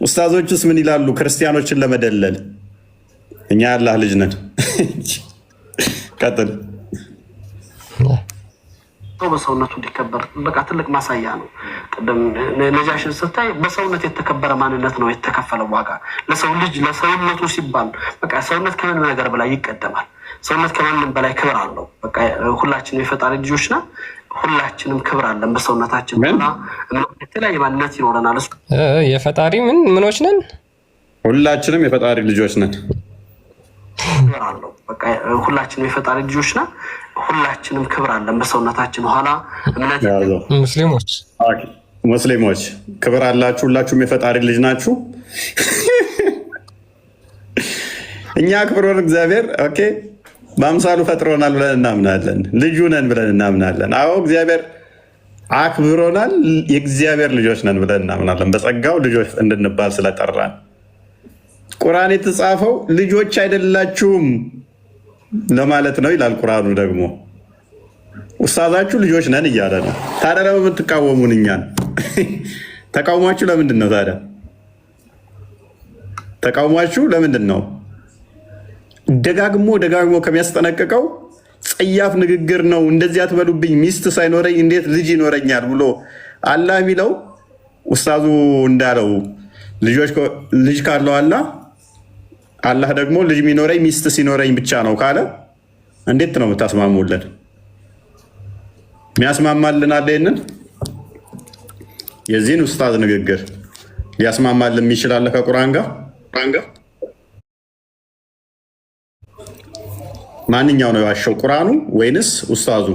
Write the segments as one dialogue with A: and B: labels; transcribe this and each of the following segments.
A: ኡስታዞቹስ ምን ይላሉ? ክርስቲያኖችን ለመደለል እኛ አላህ ልጅ ነን። ቀጥል።
B: በሰውነቱ እንዲከበር በቃ ትልቅ ማሳያ ነው። ቅድም ነጃሽን ስታይ በሰውነት የተከበረ ማንነት ነው የተከፈለው ዋጋ ለሰው ልጅ ለሰውነቱ ሲባል በቃ ሰውነት ከምንም ነገር በላይ ይቀደማል። ሰውነት ከማንም በላይ ክብር አለው። በቃ ሁላችንም የፈጣሪ ልጆች ነን። ሁላችንም ክብር አለን በሰውነታችን እና የተለያየ ማንነት ይኖረናል።
C: የፈጣሪ ምኖች ነን።
A: ሁላችንም የፈጣሪ ልጆች ነን።
B: ክብር አለው። በቃ ሁላችንም የፈጣሪ ልጆች ነን። ሁላችንም ክብር አለን በሰውነታችን። ኋላ እምነት
A: ሙስሊሞች ክብር አላችሁ። ሁላችሁም የፈጣሪ ልጅ ናችሁ። እኛ አክብሮን እግዚአብሔር ኦኬ በአምሳሉ ፈጥሮናል ብለን እናምናለን። ልጁ ነን ብለን እናምናለን። አዎ እግዚአብሔር አክብሮናል። የእግዚአብሔር ልጆች ነን ብለን እናምናለን። በጸጋው ልጆች እንድንባል ስለጠራን ቁርአን የተጻፈው ልጆች አይደላችሁም ለማለት ነው ይላል። ቁርአኑ ደግሞ ኡስታዛችሁ ልጆች ነን እያለ ነው። ታዲያ ለምን የምትቃወሙን እኛን? ተቃውሟችሁ ለምንድን ነው ታዲያ? ተቃውሟችሁ ለምንድን ነው? ደጋግሞ ከሚያስጠነቅቀው ጸያፍ ንግግር ነው። እንደዚህ አትበሉብኝ፣ ሚስት ሳይኖረኝ እንዴት ልጅ ይኖረኛል ብሎ አላህ የሚለው ኡስታዙ እንዳለው ልጅ ካለው አላህ ደግሞ ልጅ የሚኖረኝ ሚስት ሲኖረኝ ብቻ ነው ካለ እንዴት ነው የምታስማሙልን? የሚያስማማልን አለ? ይህንን የዚህን ኡስታዝ ንግግር ሊያስማማልን የሚችላለ ከቁርአን ጋር? ማንኛው ነው የዋሸው? ቁርአኑ ወይንስ ኡስታዙ?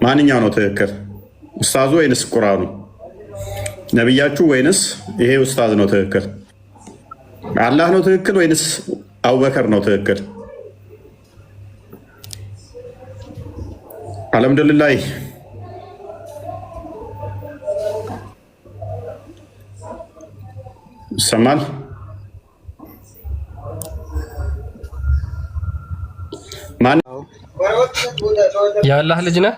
A: ማንኛው ነው ትክክል? ኡስታዙ ወይንስ ቁርአኑ? ነብያችሁ ወይንስ ይሄ ኡስታዝ ነው ትክክል? አላህ ነው ትክክል ወይንስ አቡበከር ነው ትክክል? አልሐምዱሊላህ ይሰማል።
C: የአላህ ልጅ ነህ?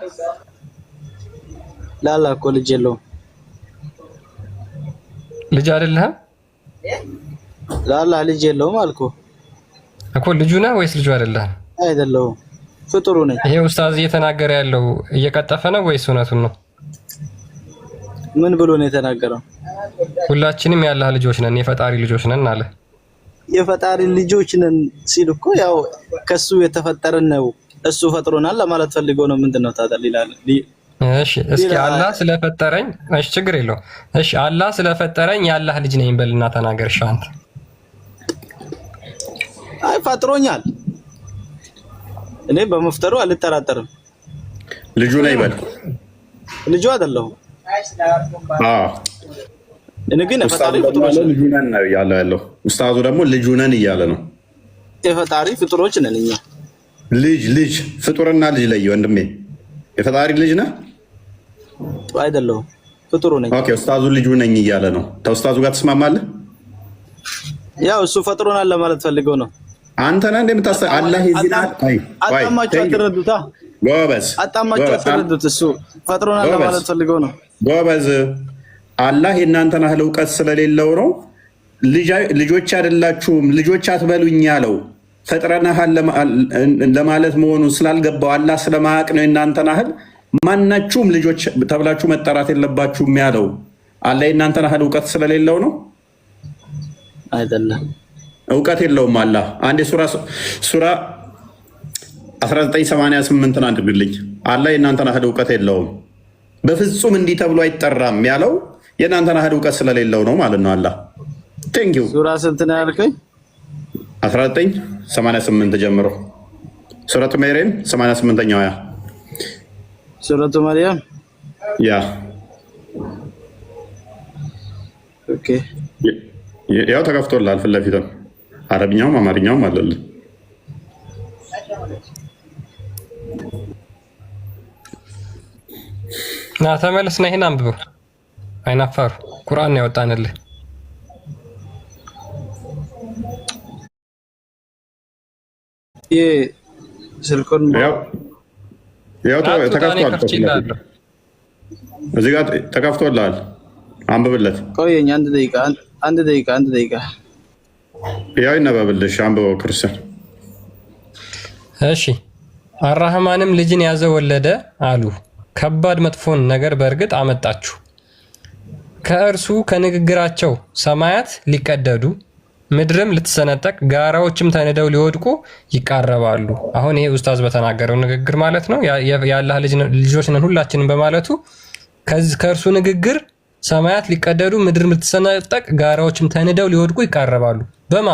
D: ላላ እኮ ልጅ የለውም።
C: ልጅ አይደለህም?
D: ላላ ልጅ የለውም አልኩ
C: እኮ። ልጁ ነህ ወይስ ልጁ አይደለህም?
D: አይደለሁም፣ ፍጡሩ ነኝ።
C: ይሄ ኡስታዝ እየተናገረ ያለው እየቀጠፈ ነው ወይስ እውነቱን ነው?
D: ምን ብሎ ነው የተናገረው?
C: ሁላችንም የአላህ ልጆች ነን፣ የፈጣሪ ልጆች ነን አለ።
D: የፈጣሪ ልጆች ነን ሲል እኮ ያው ከሱ የተፈጠረን ነው፣ እሱ ፈጥሮናል ለማለት ፈልገው ነው። ምንድነው ታዲያ ይላል?
C: እሺ እስኪ አላህ ስለፈጠረኝ፣ እሺ ችግር የለውም። እሺ አላህ ስለፈጠረኝ የአላህ ልጅ ነኝ በልና ተናገር። እሺ አንተ
D: አይ ፈጥሮኛል፣ እኔ በመፍጠሩ አልጠራጠርም።
A: ልጁ ነኝ በል።
D: ልጁ አይደለሁም። እኔ ግን
A: የፈጣሪ ፍጡሮች ልጁ ነን ነው ያለው። ኡስታዙ ደግሞ ልጁ ነን እያለ ነው።
D: የፈጣሪ ፍጡሮች ነን እኛ።
A: ልጅ ፍጡርና ልጅ ለይ ወንድሜ። የፈጣሪ ልጅ ነህ?
D: አይደለሁም፣ ፍጡሩ ነኝ።
A: ኦኬ ኡስታዙ ልጁ ነኝ እያለ ነው። ከኡስታዙ ጋር ተስማማለህ?
D: ያው እሱ ፈጥሮናል ለማለት ፈልገው ነው።
A: አንተ ነህ እንደምታስ አላህ ይዝናል።
D: አጣማችሁ አትረዱታ።
A: ጎበዝ
D: አጣማችሁ አትረዱት። እሱ ፈጥሮናል ለማለት ፈልገው ነው።
A: ጎበዝ አላህ የእናንተን ያህል እውቀት ስለሌለው ነው ልጆች አይደላችሁም ልጆች አትበሉኝ ያለው። ፈጥረናሃል ለማለት መሆኑን ስላልገባው አላህ ስለማያውቅ ነው የእናንተን ያህል ማናችሁም ልጆች ተብላችሁ መጠራት የለባችሁም ያለው። አላህ የእናንተን ያህል እውቀት ስለሌለው ነው።
D: አይደለም
A: እውቀት የለውም አላህ። አንዴ ሱራ 1988 አንብብልኝ። አላህ የእናንተን ያህል እውቀት የለውም በፍጹም እንዲህ ተብሎ አይጠራም ያለው የእናንተን ያህል እውቀት ስለሌለው ነው ማለት ነው። አላህ ቴንኪው።
D: ሱራ ስንት ነው ያልከኝ?
A: 1988 ጀምሮ ሱረቱ መርየም 88ኛው ያ
D: ሱረቱ መርየም
A: ያ
D: ኦኬ።
A: ያው ተከፍቶልሃል ፊት ለፊትም አረብኛውም አማርኛውም አለልህ።
C: ና ተመለስና ይሄን አንብበው። አይናፋሩ ቁርአን ያወጣንልህ።
D: ስልኩን
A: ያው ተከፍቷል። እዚህ ጋር ተከፍቶልሃል። አንብብለት።
D: ቆየኝ አንድ ደቂቃ
A: ያው ይነበብልሽ። አንብበው ክርስቲያን።
C: እሺ አራህማንም ልጅን ያዘ ወለደ አሉ። ከባድ መጥፎን ነገር በእርግጥ አመጣችሁ። ከእርሱ ከንግግራቸው ሰማያት ሊቀደዱ ምድርም ልትሰነጠቅ ጋራዎችም ተንደው ሊወድቁ ይቃረባሉ። አሁን ይሄ ኡስታዝ በተናገረው ንግግር ማለት ነው። የአላህ ልጆች ነን ሁላችንም በማለቱ ከእርሱ ንግግር ሰማያት ሊቀደዱ ምድርም ልትሰነጠቅ ጋራዎችም ተንደው ሊወድቁ ይቃረባሉ።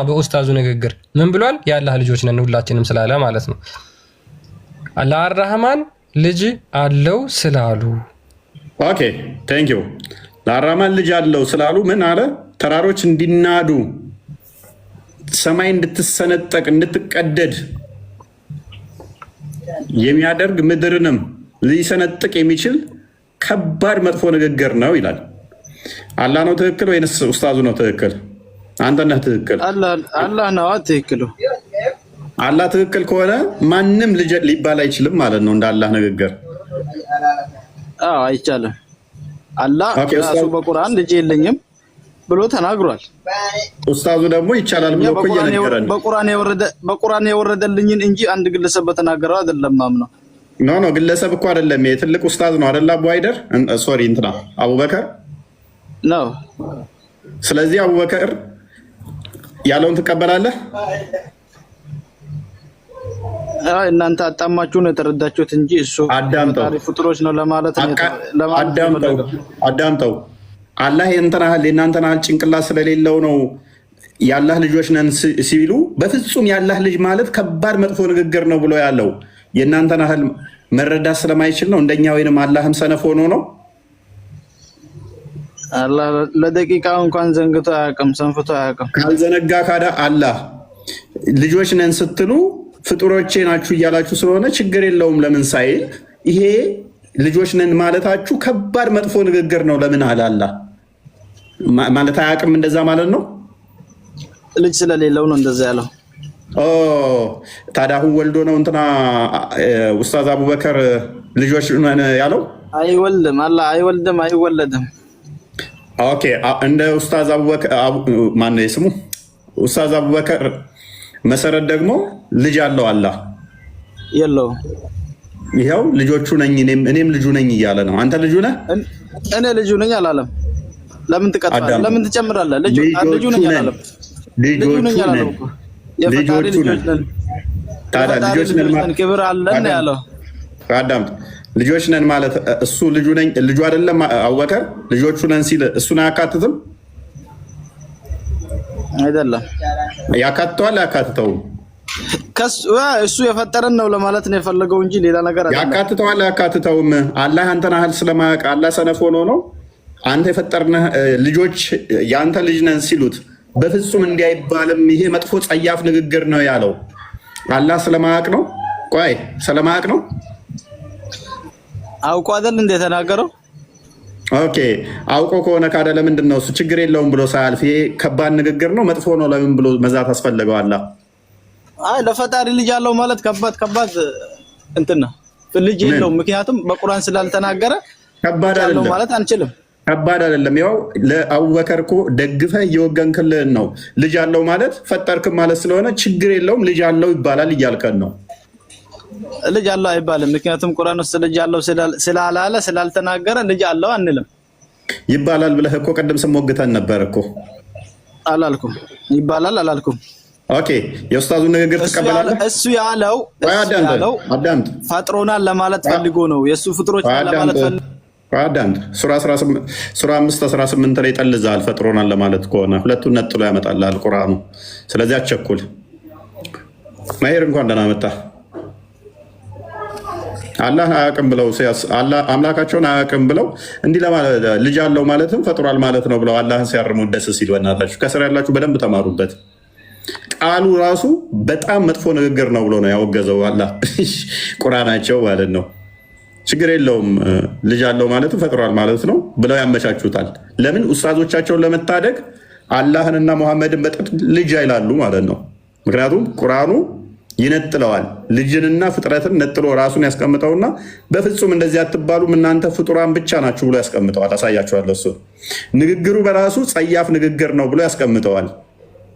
C: በኡስታዙ ንግግር ምን ብሏል? የአላህ ልጆች ነን ሁላችንም ስላለ ማለት ነው። ለአራህማን ልጅ አለው ስላሉ
A: ኦኬ ቴንክ ዩ። ለአራህማን ልጅ አለው ስላሉ ምን አለ? ተራሮች እንዲናዱ ሰማይ እንድትሰነጠቅ እንድትቀደድ የሚያደርግ ምድርንም ሊሰነጥቅ የሚችል ከባድ መጥፎ ንግግር ነው ይላል። አላህ ነው ትክክል ወይንስ ኡስታዙ ነው ትክክል? አንተ ነህ ትክክል።
D: አላህ ነው ትክክል።
A: አላህ ትክክል ከሆነ ማንም ልጅ ሊባል አይችልም ማለት ነው። እንደ አላህ ንግግር
D: አይቻልም። አላህ ራሱ በቁርአን ልጅ የለኝም ብሎ ተናግሯል።
A: ኡስታዙ ደግሞ ይቻላል ብሎ እኮ እየነገረን
D: በቁርአን የወረደልኝን እንጂ አንድ ግለሰብ በተናገረው አይደለም ማምነው።
A: ኖ ግለሰብ እኮ አይደለም። የትልቅ ኡስታዝ ነው አይደል? አቡ አይደር ሶሪ እንትና አቡበከር
D: ነው።
A: ስለዚህ አቡበከር ያለውን ትቀበላለህ?
D: እናንተ አጣማችሁ ነው የተረዳችሁት እንጂ እሱ
A: አዳምጠው
D: ፍጡሮች ነው ለማለት
A: አዳምጠው። አላህ የእናንተን ያህል ጭንቅላት ስለሌለው ነው የአላህ ልጆች ነን ሲሉ በፍጹም የአላህ ልጅ ማለት ከባድ መጥፎ ንግግር ነው ብሎ ያለው የእናንተን ያህል መረዳት ስለማይችል ነው። እንደኛ ወይንም አላህም ሰነፍ ሆኖ ነው።
D: አላህ ለደቂቃ እንኳን ዘንግቶ አያውቅም፣ ሰንፍቶ አያውቅም።
A: ካልዘነጋ ካዳ አላህ ልጆች ነን ስትሉ ፍጡሮቼ ናችሁ እያላችሁ ስለሆነ ችግር የለውም ለምን ሳይል ይሄ ልጆች ነን ማለታችሁ ከባድ መጥፎ ንግግር ነው ለምን አለ አላህ ማለት አያውቅም። እንደዛ ማለት ነው።
D: ልጅ ስለሌለው ነው እንደዛ ያለው።
A: ታዲያ አሁን ወልዶ ነው እንትና ኡስታዝ አቡበከር ልጆች ነን ያለው?
D: አይወልድም። አላህ አይወልድም፣ አይወለድም።
A: ኦኬ እንደ ኡስታዝ አቡበከር ማነው የስሙ ኡስታዝ አቡበከር መሰረት ደግሞ ልጅ አለው አላህ
D: የለውም።
A: ይኸው ልጆቹ ነኝ እኔም ልጁ ነኝ እያለ ነው። አንተ ልጁ ነህ?
D: እኔ ልጁ ነኝ አላለም። ለምን ትቀጥላለህ? ለምን ትጨምራለህ? ልጁ ነኝ አላለም። ልጁ ነኝ አላለም። የፈጣሪ ልጆች ነን። ታዲያ ልጆች ነን ማለት ክብር አለን ያለው አዳምጥ። ልጆች ነን ማለት እሱ ልጁ ነኝ ልጁ አይደለም አቡበከር ልጆቹ ነን ሲል እሱን አያካትትም? አይደለም። ያካትተዋል አያካትተውም? እሱ የፈጠረን ነው ለማለት ነው የፈለገው እንጂ ሌላ ነገር አይደለም። ያካትተዋል አያካትተውም? አላህ አንተን ያህል ስለማያውቅ አላህ ሰነፍ ሆኖ ነው አንተ የፈጠርነህ ልጆች የአንተ ልጅ ነን ሲሉት በፍጹም እንዲያይባልም ይሄ መጥፎ ጸያፍ ንግግር ነው ያለው አላህ ስለማያውቅ ነው። ቆይ ስለማያውቅ ነው አውቆ አይደል እንደ ተናገረው?
A: ኦኬ አውቆ ከሆነ ካደ ለምንድን ነው እሱ ችግር የለውም ብሎ ሳያልፍ ይሄ ከባድ ንግግር ነው መጥፎ ነው ለምን ብሎ መዛት አስፈለገው? አላህ
D: ለፈጣሪ ልጅ አለው ማለት ከባድ እንትን ነው። ልጅ የለውም ምክንያቱም በቁርአን ስላልተናገረ
A: ከባድ አይደለም
D: ማለት አንችልም።
A: ከባድ አይደለም። ያው ለአቡበከር እኮ ደግፈህ እየወገንክልን ነው። ልጅ አለው ማለት ፈጠርክም ማለት ስለሆነ ችግር የለውም ልጅ አለው ይባላል እያልከን ነው።
D: ልጅ አለው አይባልም። ምክንያቱም ቁርአን ውስጥ ልጅ አለው ስላላለ ስላልተናገረ ልጅ አለው አንልም።
A: ይባላል ብለህ እኮ ቅድም ስሞግተን ነበር እኮ።
D: አላልኩም ይባላል አላልኩም።
A: ኦኬ የኡስታዙ ንግግር ትቀበላለህ?
D: እሱ ያለው
A: አዳምጥ
D: ፈጥሮናል ለማለት ፈልጎ ነው። የእሱ ፍጥሮች ለማለት ፈልጎ
A: አዳምጥ። ሱራ 5:18 ላይ ጠልዛል ፈጥሮናል ለማለት ከሆነ ሁለቱን ነጥሎ ያመጣልሃል ቁርአኑ። ስለዚህ አትቸኩል። ማሄር እንኳን ደህና መጣ። አላህ አያውቅም ብለው አምላካቸውን አያውቅም ብለው እንዲህ ለማለት ልጅ አለው ማለትም ፈጥሯል ማለት ነው ብለው አላህን ሲያርሙ ደስ ሲል በእናታችሁ ከስር ያላችሁ በደንብ ተማሩበት። ቃሉ ራሱ በጣም መጥፎ ንግግር ነው ብሎ ነው ያወገዘው አላህ ቁርአናቸው ማለት ነው። ችግር የለውም ልጅ አለው ማለትም ፈጥሯል ማለት ነው ብለው ያመቻቹታል። ለምን ኡስታዞቻቸውን ለመታደግ አላህንና ሙሐመድን በጥድ ልጅ አይላሉ ማለት ነው። ምክንያቱም ቁርአኑ ይነጥለዋል። ልጅንና ፍጥረትን ነጥሎ ራሱን ያስቀምጠውና በፍጹም እንደዚህ አትባሉም እናንተ ፍጡራን ብቻ ናችሁ ብሎ ያስቀምጠዋል። አሳያችኋለሁ። እሱ ንግግሩ በራሱ ጸያፍ ንግግር ነው ብሎ ያስቀምጠዋል።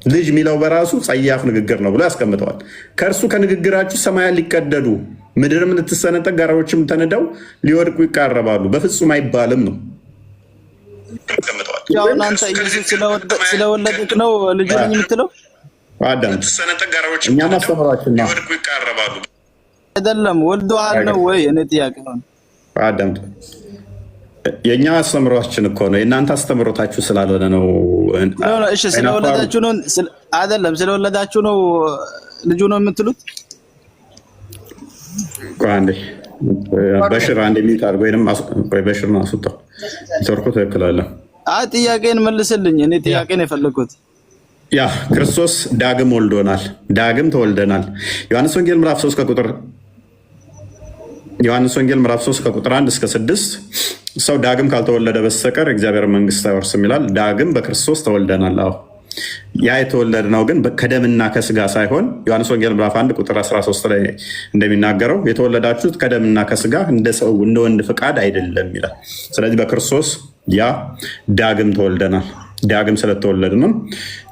A: ልጅ የሚለው በራሱ ጸያፍ ንግግር ነው ብሎ ያስቀምጠዋል። ከእርሱ ከንግግራችሁ ሰማያን ሊቀደዱ ምድርም ልትሰነጠቅ ጋራዎችም ተንደው ሊወድቁ ይቃረባሉ፣ በፍጹም አይባልም ነው።
D: ያው እናንተ ኢየሱስ ስለወለድክ ነው ልጅ ነኝ የምትለው
A: አዳም እኛ ማስተምራችን ነው
D: አይደለም። ወልዶሃል ነው ወይ? እኔ ጥያቄ ነው
A: አዳም። የእኛ አስተምሯችን እኮ ነው፣ የእናንተ አስተምሮታችሁ ስላልሆነ ነው።
D: እሺ ስለወለዳችሁ ነው አይደለም? ስለወለዳችሁ ነው ልጁ ነው የምትሉት?
A: አንዴ በሽር አንዴ ሚት አድርጎ ወይንም በሽር ነው አስወጣው። ሰርኮ ተከላለ።
D: ጥያቄን መልስልኝ። እኔ ጥያቄን የፈለኩት
A: ያ ክርስቶስ ዳግም ወልዶናል፣ ዳግም ተወልደናል። ዮሐንስ ወንጌል ምዕራፍ 3 ከቁጥር 1 እስከ 6 ሰው ዳግም ካልተወለደ በስተቀር እግዚአብሔር መንግስት አይወርስም ይላል። ዳግም በክርስቶስ ተወልደናል። አዎ ያ የተወለድነው ግን ከደምና ከስጋ ሳይሆን ዮሐንስ ወንጌል ምዕራፍ 1 ቁጥር 13 ላይ እንደሚናገረው የተወለዳችሁት ከደምና ከስጋ እንደ ሰው እንደ ወንድ ፍቃድ አይደለም ይላል። ስለዚህ በክርስቶስ ያ ዳግም ተወልደናል። ዳግም ስለተወለድንም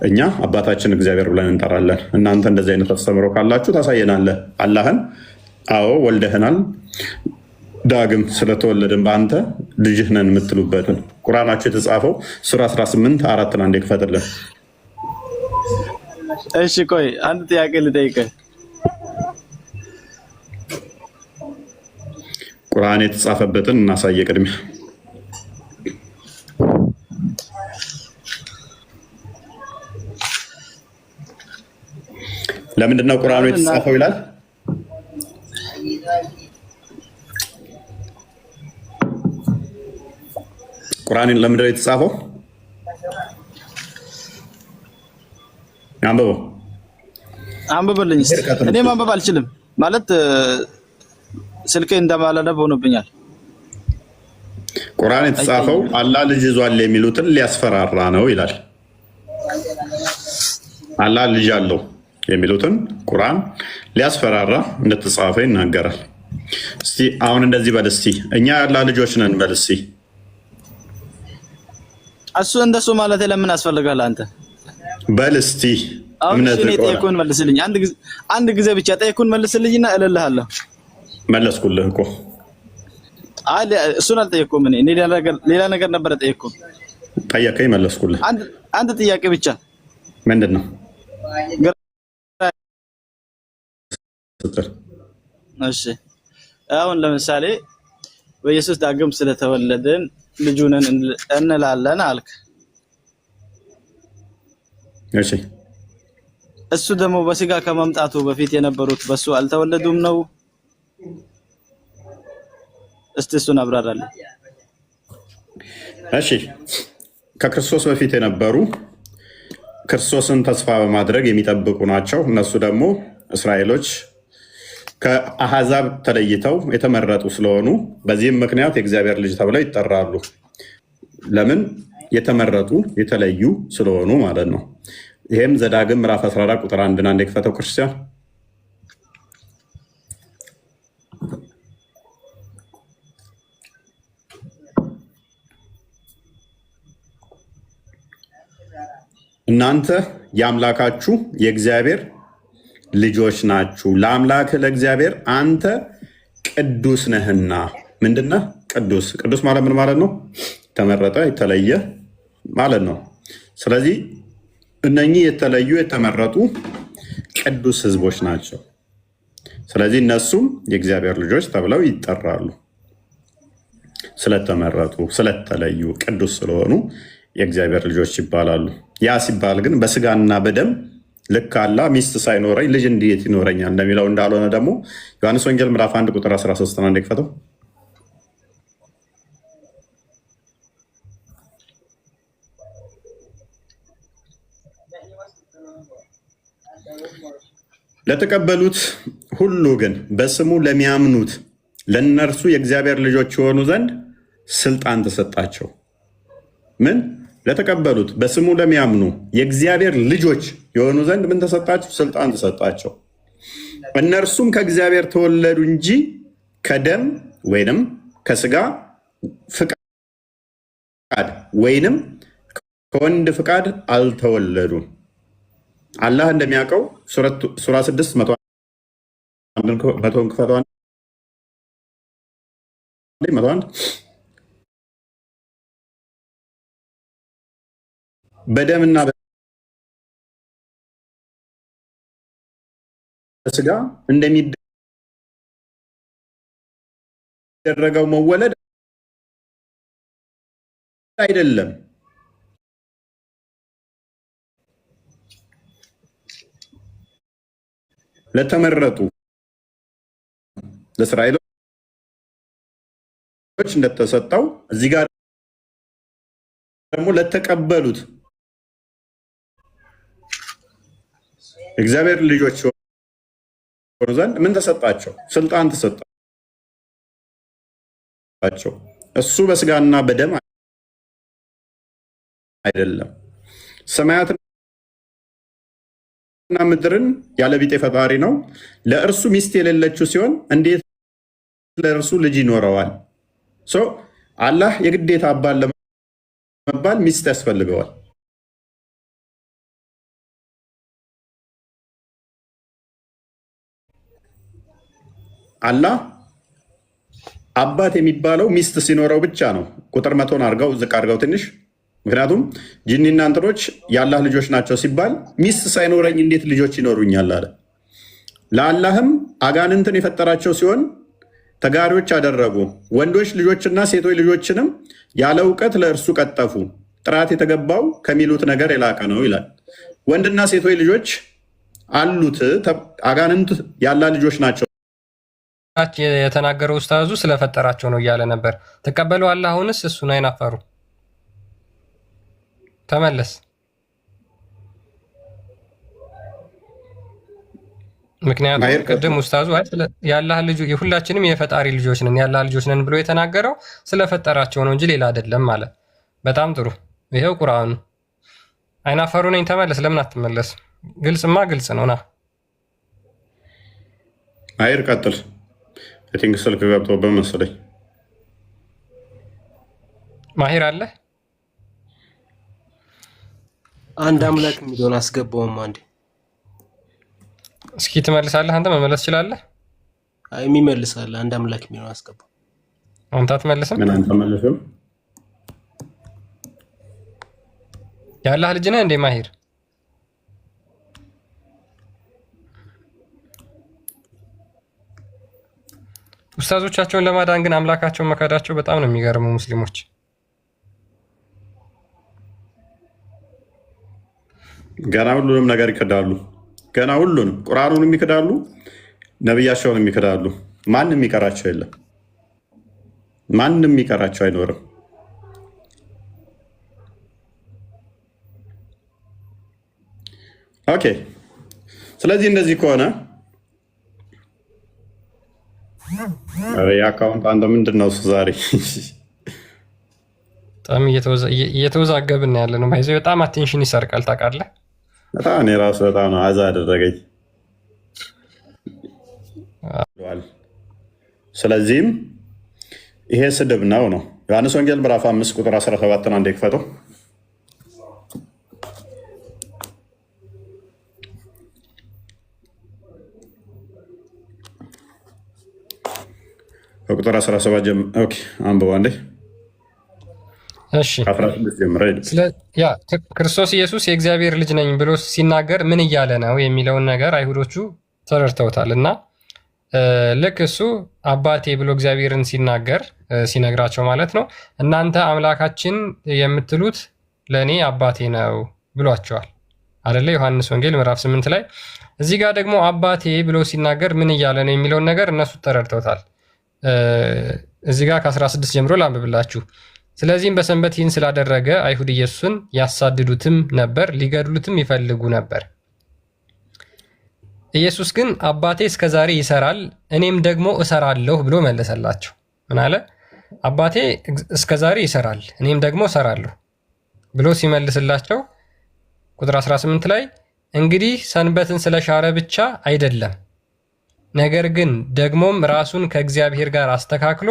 A: እኛ አባታችን እግዚአብሔር ብለን እንጠራለን። እናንተ እንደዚህ አይነት አስተምሮ ካላችሁ ታሳየናለህ አላህን። አዎ ወልደህናል፣ ዳግም ስለተወለድን በአንተ ልጅህ ነን የምትሉበትን ቁርአናችሁ የተጻፈው ሱራ 18 4 አንዴ ክፈትልን።
D: እሺ ቆይ አንድ ጥያቄ ልጠይቅህ።
A: ቁርአን የተጻፈበትን እናሳየ ቅድሚያ። ለምንድን ነው ቁርአኑ የተጻፈው ይላል? ቁርአንን ለምንድን ነው የተጻፈው?
D: አንብብልኝ። እኔ ማንበብ አልችልም ማለት ስልኬ እንደማለደብ ሆኖብኛል።
A: ቁርአን የተጻፈው አላህ ልጅ ይዟል የሚሉትን ሊያስፈራራ ነው ይላል። አላህ ልጅ አለው የሚሉትን ቁርአን ሊያስፈራራ እንደተጻፈ ይናገራል። እስቲ አሁን እንደዚህ በል እስቲ እኛ የአላህ ልጆች ነን በል እስቲ።
D: እሱ እንደሱ ማለት ለምን አስፈልጋል? አንተ
A: በል እስቲ
D: እምነት ጠይቁን መልስልኝ። አንድ ጊዜ ብቻ ጠይቁን መልስልኝና እልልሃለሁ።
A: መለስኩልህ እኮ።
D: እሱን አልጠየኩም እኔ ሌላ ነገር ነበር ጠየቅኩህ።
A: ጠየቀኝ መለስኩልህ።
D: አንድ ጥያቄ ብቻ።
A: ምንድን ነው?
D: እሺ አሁን ለምሳሌ በኢየሱስ ዳግም ስለተወለድን ልጁ ነን እንላለን አልክ። እሺ እሱ ደግሞ በስጋ ከመምጣቱ በፊት የነበሩት በሱ አልተወለዱም ነው? እስቲ እሱን አብራራለሁ።
A: እሺ ከክርስቶስ በፊት የነበሩ ክርስቶስን ተስፋ በማድረግ የሚጠብቁ ናቸው። እነሱ ደግሞ እስራኤሎች ከአሕዛብ ተለይተው የተመረጡ ስለሆኑ በዚህም ምክንያት የእግዚአብሔር ልጅ ተብለው ይጠራሉ። ለምን? የተመረጡ የተለዩ ስለሆኑ ማለት ነው። ይሄም ዘዳግም ምዕራፍ 14 ቁጥር 1 አንድ የክፈተው ክርስቲያን። እናንተ የአምላካችሁ የእግዚአብሔር ልጆች ናችሁ፣ ለአምላክህ ለእግዚአብሔር አንተ ቅዱስ ነህና። ምንድነው ቅዱስ? ቅዱስ ማለት ምን ማለት ነው? ተመረጠ፣ የተለየ ማለት ነው። ስለዚህ እነኚህ የተለዩ የተመረጡ ቅዱስ ሕዝቦች ናቸው። ስለዚህ እነሱም የእግዚአብሔር ልጆች ተብለው ይጠራሉ። ስለተመረጡ፣ ስለተለዩ፣ ቅዱስ ስለሆኑ የእግዚአብሔር ልጆች ይባላሉ። ያ ሲባል ግን በስጋና በደም ልክ አላህ ሚስት ሳይኖረኝ ልጅ እንዴት ይኖረኛል እንደሚለው እንዳልሆነ ደግሞ ዮሐንስ ወንጌል ምዕራፍ 1 ቁጥር 13 አንድ ክፈተው። ለተቀበሉት ሁሉ ግን በስሙ ለሚያምኑት ለእነርሱ የእግዚአብሔር ልጆች የሆኑ ዘንድ ስልጣን ተሰጣቸው። ምን? ለተቀበሉት በስሙ ለሚያምኑ የእግዚአብሔር ልጆች የሆኑ ዘንድ ምን ተሰጣቸው? ስልጣን ተሰጣቸው። እነርሱም ከእግዚአብሔር ተወለዱ እንጂ ከደም ወይንም ከስጋ ፍቃድ ወይንም ከወንድ ፍቃድ አልተወለዱም። አላህ እንደሚያውቀው ሱራ 6 መቶን ክፈቷን 101 በደምና በስጋ እንደሚደረገው መወለድ አይደለም። ለተመረጡ ለእስራኤሎች እንደተሰጠው እዚህ ጋር ደግሞ ለተቀበሉት እግዚአብሔር ልጆች ሆኑ ዘንድ ምን ተሰጣቸው? ስልጣን ተሰጣቸው። እሱ በስጋና በደም አይደለም። ሰማያትና ምድርን ያለ ቢጤ ፈጣሪ ነው። ለእርሱ ሚስት የሌለችው ሲሆን እንዴት ለእርሱ ልጅ ይኖረዋል? አላህ የግዴታ አባል ለመባል ሚስት ያስፈልገዋል። አላህ አባት የሚባለው ሚስት ሲኖረው ብቻ ነው። ቁጥር 100 አድርገው ዝቅ አድርገው ትንሽ። ምክንያቱም ጂኒና እንትኖች የአላህ ልጆች ናቸው ሲባል ሚስት ሳይኖረኝ እንዴት ልጆች ይኖሩኛል አለ። ለአላህም አጋንንትን የፈጠራቸው ሲሆን ተጋሪዎች አደረጉ። ወንዶች ልጆችና ሴቶች ልጆችንም ያለ እውቀት ለእርሱ ቀጠፉ። ጥራት የተገባው ከሚሉት ነገር የላቀ ነው ይላል። ወንድና ሴቶች ልጆች አሉት። አጋንንት የአላህ ልጆች ናቸው
C: የተናገረው ኡስታዙ ስለፈጠራቸው ነው እያለ ነበር። ትቀበለዋለህ? አሁንስ እሱን አይናፈሩ ተመለስ። ምክንያቱም ቅድም ኡስታዙ የአላህ ልጅ የሁላችንም የፈጣሪ ልጆች ነን የአላህ ልጆች ነን ብሎ የተናገረው ስለፈጠራቸው ነው እንጂ ሌላ አይደለም ማለት። በጣም ጥሩ። ይሄው ቁርአኑ አይናፈሩ ነኝ። ተመለስ። ለምን አትመለስ? ግልጽማ ግልጽ ነው። ና
A: አይር ቀጥል። ቲንክ ስልክ ገብቶበት መሰለኝ።
C: ማሂር አለ።
E: አንድ አምላክ የሚለውን አስገባውም አንዴ።
C: እስኪ ትመልሳለህ? አንተ መመለስ ትችላለህ?
E: አይ የሚመልሳለህ። አንድ አምላክ የሚለውን አስገባው።
C: አንተ አትመልስም?
A: ምን አንተ መልስም?
C: የአላህ ልጅ ነህ እንዴ ማሂር? ኡስታዞቻቸውን ለማዳን ግን አምላካቸውን መካዳቸው በጣም ነው የሚገርመው። ሙስሊሞች
A: ገና ሁሉንም ነገር ይክዳሉ። ገና ሁሉንም ቁርአኑንም ይክዳሉ፣ ነቢያቸውንም ይክዳሉ። ማንም የሚቀራቸው የለም። ማንም የሚቀራቸው አይኖርም። ኦኬ። ስለዚህ እንደዚህ ከሆነ የአካውንት አንተ ምንድን ነው እሱ ዛሬ
C: በጣም እየተወዛገብን ያለ ነው። ይዘ በጣም አቴንሽን ይሰርቃል ታውቃለህ።
A: በጣም እኔ ራሱ በጣም ነው አዛ አደረገኝ። ስለዚህም ይሄ ስድብ ነው። ዮሐንስ ወንጌል ምዕራፍ 5 ቁጥር 17 አንዴ ክፈተው። ቁጥር 17 አንብበው አንዴ።
C: እሺ ክርስቶስ ኢየሱስ የእግዚአብሔር ልጅ ነኝ ብሎ ሲናገር ምን እያለ ነው የሚለውን ነገር አይሁዶቹ ተረድተውታል። እና ልክ እሱ አባቴ ብሎ እግዚአብሔርን ሲነግራቸው ማለት ነው እናንተ አምላካችን የምትሉት ለእኔ አባቴ ነው ብሏቸዋል አደለ? ዮሐንስ ወንጌል ምዕራፍ 8 ላይ። እዚህ ጋር ደግሞ አባቴ ብሎ ሲናገር ምን እያለ ነው የሚለውን ነገር እነሱ ተረድተውታል። እዚህ ጋር ከ16 ጀምሮ ላንብብላችሁ። ስለዚህም በሰንበት ይህን ስላደረገ አይሁድ ኢየሱስን ያሳድዱትም ነበር፣ ሊገድሉትም ይፈልጉ ነበር። ኢየሱስ ግን አባቴ እስከዛሬ ይሰራል፣ እኔም ደግሞ እሰራለሁ ብሎ መለሰላቸው። ምን አለ? አባቴ እስከዛሬ ይሰራል፣ እኔም ደግሞ እሰራለሁ ብሎ ሲመልስላቸው ቁጥር 18 ላይ እንግዲህ ሰንበትን ስለሻረ ብቻ አይደለም ነገር ግን ደግሞም ራሱን ከእግዚአብሔር ጋር አስተካክሎ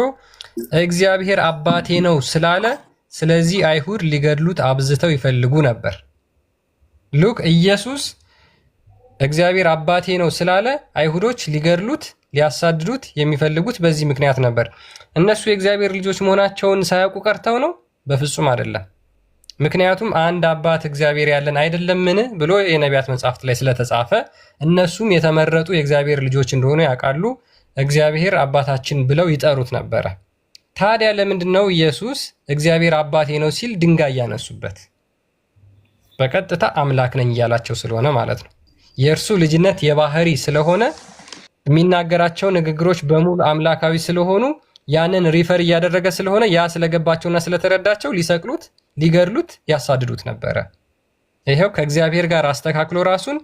C: እግዚአብሔር አባቴ ነው ስላለ ስለዚህ አይሁድ ሊገድሉት አብዝተው ይፈልጉ ነበር። ሉክ ኢየሱስ እግዚአብሔር አባቴ ነው ስላለ አይሁዶች ሊገድሉት ሊያሳድዱት የሚፈልጉት በዚህ ምክንያት ነበር። እነሱ የእግዚአብሔር ልጆች መሆናቸውን ሳያውቁ ቀርተው ነው? በፍጹም አይደለም። ምክንያቱም አንድ አባት እግዚአብሔር ያለን አይደለምን ብሎ የነቢያት መጽሐፍት ላይ ስለተጻፈ እነሱም የተመረጡ የእግዚአብሔር ልጆች እንደሆኑ ያውቃሉ። እግዚአብሔር አባታችን ብለው ይጠሩት ነበረ። ታዲያ ለምንድን ነው ኢየሱስ እግዚአብሔር አባቴ ነው ሲል ድንጋይ ያነሱበት? በቀጥታ አምላክ ነኝ እያላቸው ስለሆነ ማለት ነው። የእርሱ ልጅነት የባህሪ ስለሆነ የሚናገራቸው ንግግሮች በሙሉ አምላካዊ ስለሆኑ ያንን ሪፈር እያደረገ ስለሆነ ያ ስለገባቸውና ስለተረዳቸው ሊሰቅሉት ሊገድሉት ያሳድዱት ነበረ። ይሄው ከእግዚአብሔር ጋር አስተካክሎ ራሱን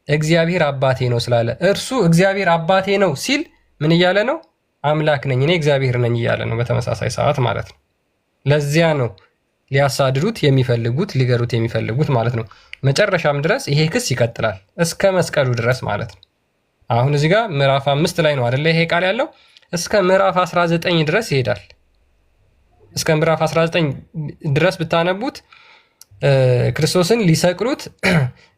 C: እግዚአብሔር አባቴ ነው ስላለ እርሱ እግዚአብሔር አባቴ ነው ሲል ምን እያለ ነው? አምላክ ነኝ እኔ እግዚአብሔር ነኝ እያለ ነው በተመሳሳይ ሰዓት ማለት ነው። ለዚያ ነው ሊያሳድዱት የሚፈልጉት ሊገሩት የሚፈልጉት ማለት ነው። መጨረሻም ድረስ ይሄ ክስ ይቀጥላል እስከ መስቀሉ ድረስ ማለት ነው። አሁን እዚህ ጋር ምዕራፍ 5 ላይ ነው አይደለ ይሄ ቃል ያለው፣ እስከ ምዕራፍ 19 ድረስ ይሄዳል። እስከ ምዕራፍ 19 ድረስ ብታነቡት ክርስቶስን ሊሰቅሉት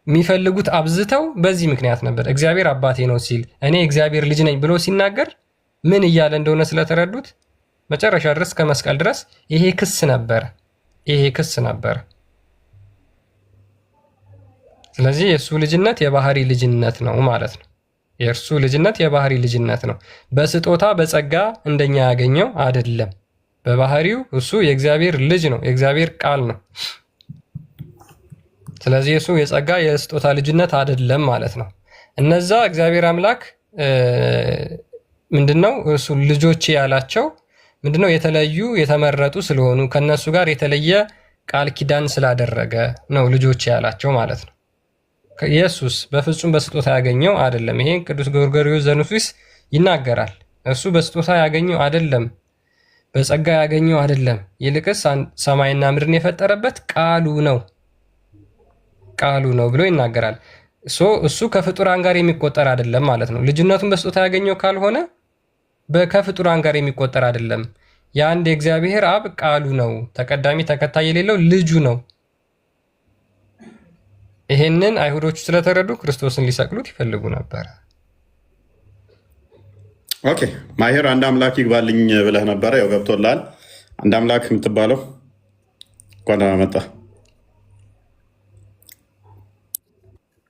C: የሚፈልጉት አብዝተው በዚህ ምክንያት ነበር። እግዚአብሔር አባቴ ነው ሲል እኔ እግዚአብሔር ልጅ ነኝ ብሎ ሲናገር ምን እያለ እንደሆነ ስለተረዱት መጨረሻ ድረስ ከመስቀል ድረስ ይሄ ክስ ነበር። ይሄ ክስ ነበር። ስለዚህ የእሱ ልጅነት የባህሪ ልጅነት ነው ማለት ነው። የእርሱ ልጅነት የባህሪ ልጅነት ነው። በስጦታ በጸጋ እንደኛ ያገኘው አይደለም። በባህሪው እሱ የእግዚአብሔር ልጅ ነው፣ የእግዚአብሔር ቃል ነው። ስለዚህ እሱ የጸጋ የስጦታ ልጅነት አይደለም ማለት ነው። እነዛ እግዚአብሔር አምላክ ምንድነው እሱ ልጆቼ ያላቸው ምንድነው? የተለዩ የተመረጡ ስለሆኑ ከነሱ ጋር የተለየ ቃል ኪዳን ስላደረገ ነው ልጆቼ ያላቸው ማለት ነው። ኢየሱስ በፍጹም በስጦታ ያገኘው አይደለም። ይሄን ቅዱስ ጎርጎርዮስ ዘኑሲስ ይናገራል። እሱ በስጦታ ያገኘው አይደለም፣ በጸጋ ያገኘው አይደለም። ይልቅስ ሰማይና ምድርን የፈጠረበት ቃሉ ነው ብሎ ይናገራል። እሱ ከፍጡራን ጋር የሚቆጠር አይደለም ማለት ነው። ልጅነቱን በስጦታ ያገኘው ካልሆነ ከፍጡራን ጋር የሚቆጠር አይደለም። የአንድ የእግዚአብሔር አብ ቃሉ ነው፣ ተቀዳሚ ተከታይ የሌለው ልጁ ነው። ይሄንን አይሁዶቹ ስለተረዱ ክርስቶስን ሊሰቅሉት ይፈልጉ ነበር።
A: ኦኬ ማሄር አንድ አምላክ ይግባልኝ ብለህ ነበረ። ያው ገብቶልሃል። አንድ አምላክ የምትባለው እንኳን ደህና መጣህ።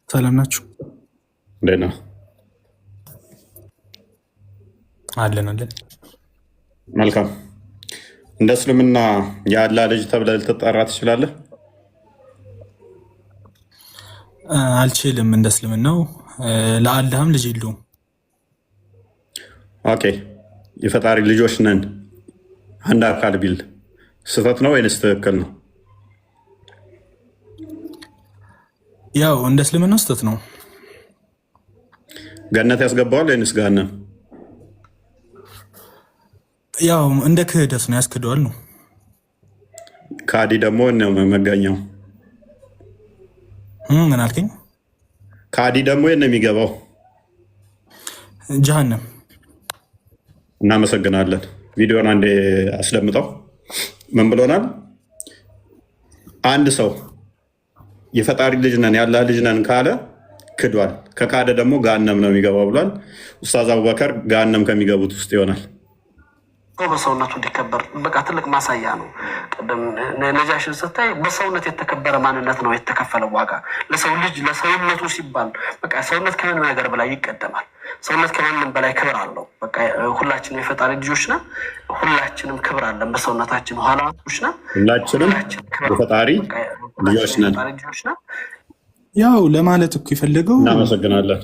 F: ሰላም ናችሁ?
A: እንዴት ነህ?
F: አለን።
A: መልካም። እንደ እስልምና የአላህ ልጅ ተብለህ ልትጠራ ትችላለህ?
F: አልችልም። እንደ እስልምናው ለአላህም ልጅ የለውም።
A: ኦኬ የፈጣሪ ልጆች ነን አንድ አካል ቢል ስህተት ነው ወይንስ ትክክል ነው?
F: ያው እንደ እስልምናው ስህተት ነው።
A: ገነት ያስገባዋል ወይንስ ገሃነም?
F: ያው እንደ ክህደት ነው፣ ያስክደዋል ነው።
A: ካዲ ደግሞ ነው መጋኛው።
F: ምን አልከኝ?
A: ካዲ ደግሞ የት ነው የሚገባው?
F: ጀሃነም።
A: እናመሰግናለን። ቪዲዮን አንዴ አስደምጠው። ምን ብሎናል? አንድ ሰው የፈጣሪ ልጅ ነን የአላህ ልጅ ነን ካለ ክዷል። ከካደ ደግሞ ገሃነም ነው የሚገባው ብሏል። ኡስታዝ አቡበከር ገሃነም ከሚገቡት ውስጥ ይሆናል።
B: በሰውነቱ እንዲከበር በቃ ትልቅ ማሳያ ነው። ቅድም ነጃሽን ስታይ በሰውነት የተከበረ ማንነት ነው የተከፈለው ዋጋ። ለሰው ልጅ ለሰውነቱ ሲባል በቃ ሰውነት ከምንም ነገር በላይ ይቀደማል። ሰውነት ከምንም በላይ ክብር አለው። በቃ ሁላችንም የፈጣሪ ልጆች ነን። ሁላችንም ክብር አለን በሰውነታችን። ኋላዎች ነን።
A: ሁላችንም የፈጣሪ ልጆች ነን።
F: ያው ለማለት እኮ የፈለገው
A: እናመሰግናለን።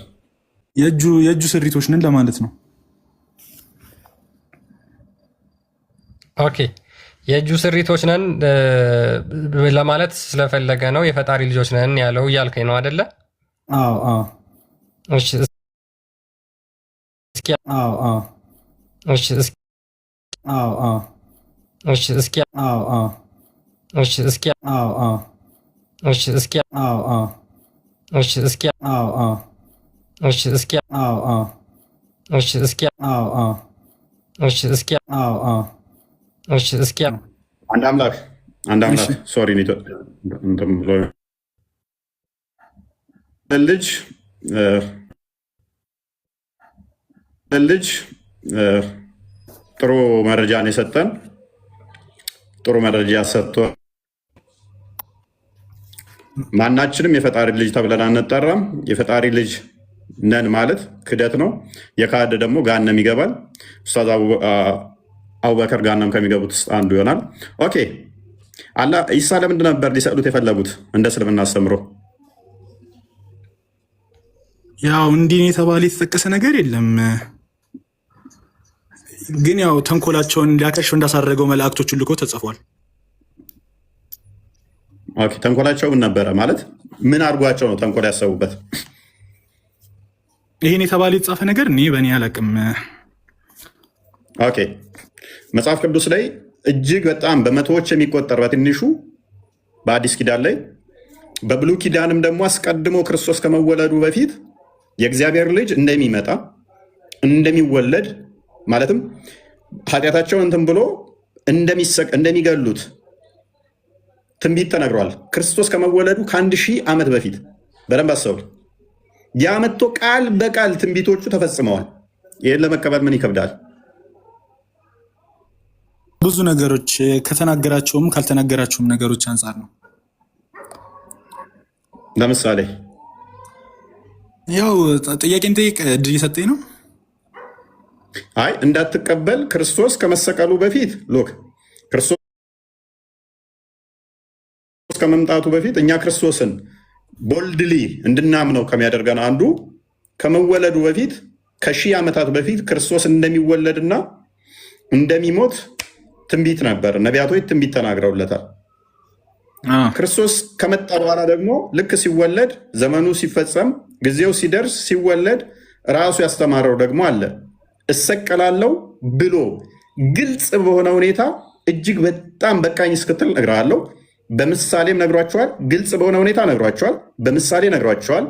F: የእጁ ስሪቶች ነን ለማለት ነው።
C: ኦኬ የእጁ ስሪቶች ነን ለማለት ስለፈለገ ነው የፈጣሪ ልጆች ነን ያለው እያልከኝ ነው አይደለ?
F: አዎ።
C: እሺ እስኪ
F: አዎ።
C: እሺ እስኪ
F: አዎ።
C: እሺ እስኪ
F: አዎ።
C: እሺ እስኪ
F: አዎ።
C: እሺ እስኪ
F: አዎ።
C: እሺ እስኪ
F: አዎ።
C: እሺ እስኪ
F: አዎ።
C: እሺ እስኪ
F: አዎ አዎ
C: እሺ እስኪ
F: አዎ አዎ
C: እሺ እስኪ
A: አንድ አምላክ ሶሪ እንትን ብሎ ልጅ ጥሩ መረጃን የሰጠን ጥሩ መረጃ ሰጥቶ ማናችንም የፈጣሪ ልጅ ተብለን አንጠራም። የፈጣሪ ልጅ ነን ማለት ክደት ነው። የካደ ደግሞ ገሃነም ይገባል። ኡስታዝ አቡበከር ገሃነም ከሚገቡት ውስጥ አንዱ ይሆናል። ኦኬ አላህ ኢሳ ለምንድን ነበር ሊሰቅሉት የፈለጉት? እንደ እስልምና አስተምሮ
F: ያው እንዲህ የተባለ የተጠቀሰ ነገር የለም፣ ግን ያው ተንኮላቸውን እንዲያከሽፍ እንዳሳረገው መላእክቶችን ልኮ ተጽፏል።
A: ኦኬ ተንኮላቸው ምን ነበረ ማለት ምን አድርጓቸው ነው ተንኮል ያሰቡበት?
F: ይህን የተባለ የተጻፈ ነገር እኔ በእኔ አላቅም።
A: ኦኬ መጽሐፍ ቅዱስ ላይ እጅግ በጣም በመቶዎች የሚቆጠር በትንሹ በአዲስ ኪዳን ላይ በብሉይ ኪዳንም ደግሞ አስቀድሞ ክርስቶስ ከመወለዱ በፊት የእግዚአብሔር ልጅ እንደሚመጣ እንደሚወለድ ማለትም ኃጢአታቸውን እንትን ብሎ እንደሚገሉት ትንቢት ተነግሯል። ክርስቶስ ከመወለዱ ከ1000 ዓመት በፊት በደንብ አስተውል። ያ መጥቶ ቃል በቃል ትንቢቶቹ ተፈጽመዋል። ይህን ለመቀበል ምን ይከብዳል?
F: ብዙ ነገሮች ከተናገራቸውም ካልተናገራቸውም ነገሮች አንጻር ነው።
A: ለምሳሌ
F: ያው ጥያቄን ጠይቅ እድል እየሰጠኝ ነው።
A: አይ እንዳትቀበል ክርስቶስ ከመሰቀሉ በፊት ሎክ ክርስቶስ ከመምጣቱ በፊት እኛ ክርስቶስን ቦልድሊ እንድናምነው ከሚያደርገን አንዱ ከመወለዱ በፊት ከ1000 ዓመታት በፊት ክርስቶስ እንደሚወለድና እንደሚሞት ትንቢት ነበር። ነቢያቶች ትንቢት ተናግረውለታል። ክርስቶስ ከመጣ በኋላ ደግሞ ልክ ሲወለድ ዘመኑ ሲፈጸም ጊዜው ሲደርስ ሲወለድ ራሱ ያስተማረው ደግሞ አለ። እሰቀላለሁ ብሎ ግልጽ በሆነ ሁኔታ እጅግ በጣም በቃኝ እስክትል እነግርሃለሁ። በምሳሌም ነግሯቸዋል። ግልጽ በሆነ ሁኔታ ነግሯቸዋል። በምሳሌ ነግሯቸዋል።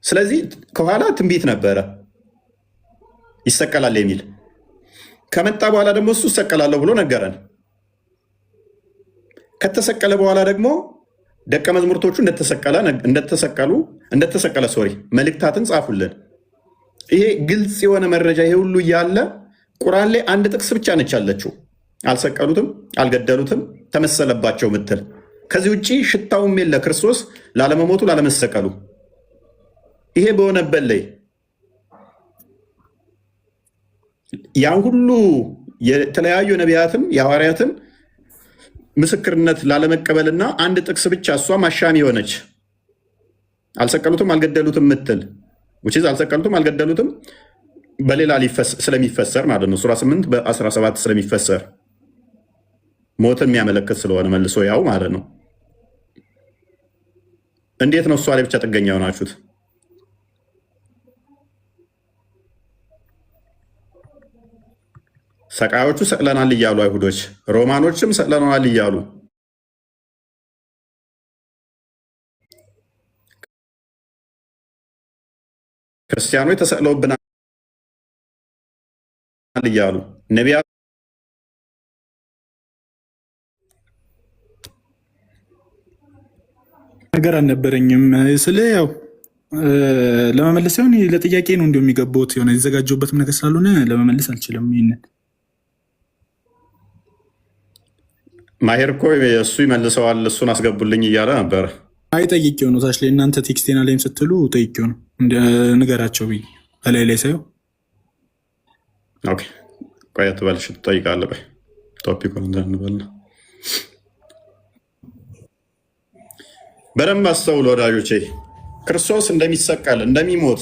A: ስለዚህ ከኋላ ትንቢት ነበረ ይሰቀላል የሚል። ከመጣ በኋላ ደግሞ እሱ እሰቀላለሁ ብሎ ነገረን። ከተሰቀለ በኋላ ደግሞ ደቀ መዝሙርቶቹ እንደተሰቀለ መልእክታትን ጻፉልን። ይሄ ግልጽ የሆነ መረጃ ይሄ ሁሉ እያለ ቁርአን ላይ አንድ ጥቅስ ብቻ ነች ያለችው። አልሰቀሉትም፣ አልገደሉትም፣ ተመሰለባቸው ምትል። ከዚህ ውጭ ሽታውም የለ ክርስቶስ ላለመሞቱ ላለመሰቀሉ። ይሄ በሆነበት ላይ ያን ሁሉ የተለያዩ ነቢያትን የሐዋርያትን ምስክርነት ላለመቀበልና አንድ ጥቅስ ብቻ እሷም አሻሚ የሆነች አልሰቀሉትም አልገደሉትም ምትል አልሰቀሉትም አልገደሉትም በሌላ ስለሚፈሰር ማለት ነው። ሱራ 8 በ17 ስለሚፈሰር ሞትን የሚያመለክት ስለሆነ መልሶ ያው ማለት ነው። እንዴት ነው እሷ ላይ ብቻ ጥገኛ ሆናችሁት? ሰቃዮቹ ሰቅለናል እያሉ አይሁዶች፣ ሮማኖችም ሰቅለናል እያሉ ክርስቲያኖች ተሰቅለውብናል እያሉ ነቢያት
F: ነገር አልነበረኝም። ስለ ያው ለመመለስ ሲሆን ለጥያቄ ነው እንዲሁ የሚገባውት የሆነ የተዘጋጀውበትም ነገር ስላልሆነ ለመመለስ አልችልም። ይህንን
A: ማሄር እኮ እሱ ይመልሰዋል እሱን አስገቡልኝ እያለ ነበር።
F: አይ ጠይቄው ነው ታች ላይ እናንተ ቴክስቴና ላይም ስትሉ ጠይቄው ነው ንገራቸው ብዬ በላይ ላይ ሳየው
A: ቆየት በልሽ ትጠይቃለህ። ቆይ ቶፒኩን እንበልና በደንብ አስተውሉ ወዳጆቼ። ክርስቶስ እንደሚሰቀል እንደሚሞት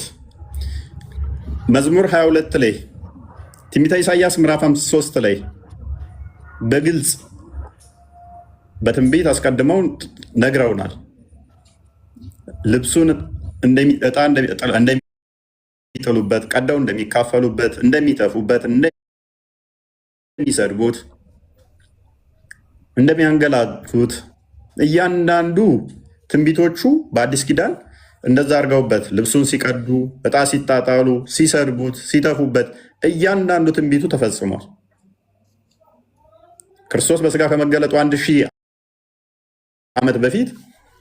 A: መዝሙር 22 ላይ ትንቢተ ኢሳይያስ ምዕራፍ 53 ላይ በግልጽ በትንቢት አስቀድመው ነግረውናል። ልብሱን ዕጣ እንደሚጥሉበት፣ ቀደው እንደሚካፈሉበት፣ እንደሚጠፉበት፣ እንደሚሰድቡት፣ እንደሚያንገላቱት እያንዳንዱ ትንቢቶቹ በአዲስ ኪዳን እንደዛ አድርገውበት ልብሱን ሲቀዱ፣ ዕጣ ሲጣጣሉ፣ ሲሰድቡት፣ ሲተፉበት እያንዳንዱ ትንቢቱ ተፈጽሟል። ክርስቶስ በስጋ ከመገለጡ 1000 ዓመት በፊት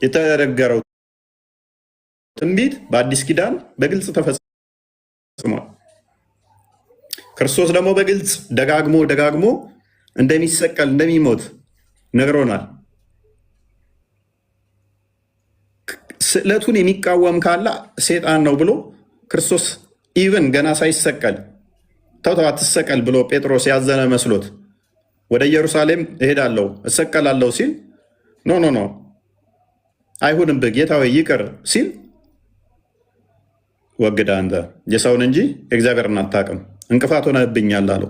A: የተነገረው ትንቢት በአዲስ ኪዳን በግልጽ ተፈጽሟል። ክርስቶስ ደግሞ በግልጽ ደጋግሞ እንደሚሰቀል እንደሚሞት ነግሮናል። ስዕለቱን የሚቃወም ካለ ሴጣን ነው ብሎ ክርስቶስ ኢቭን ገና ሳይሰቀል ተው አትሰቀል ብሎ ጴጥሮስ ያዘነ መስሎት ወደ ኢየሩሳሌም እሄዳለሁ እሰቀላለሁ ሲል ኖ አይሁንብህ ጌታ ሆይ ይቅር ሲል ወግዳ አንተ የሰውን እንጂ እግዚአብሔርን አታውቅም እንቅፋት ሆነህብኛል አለው።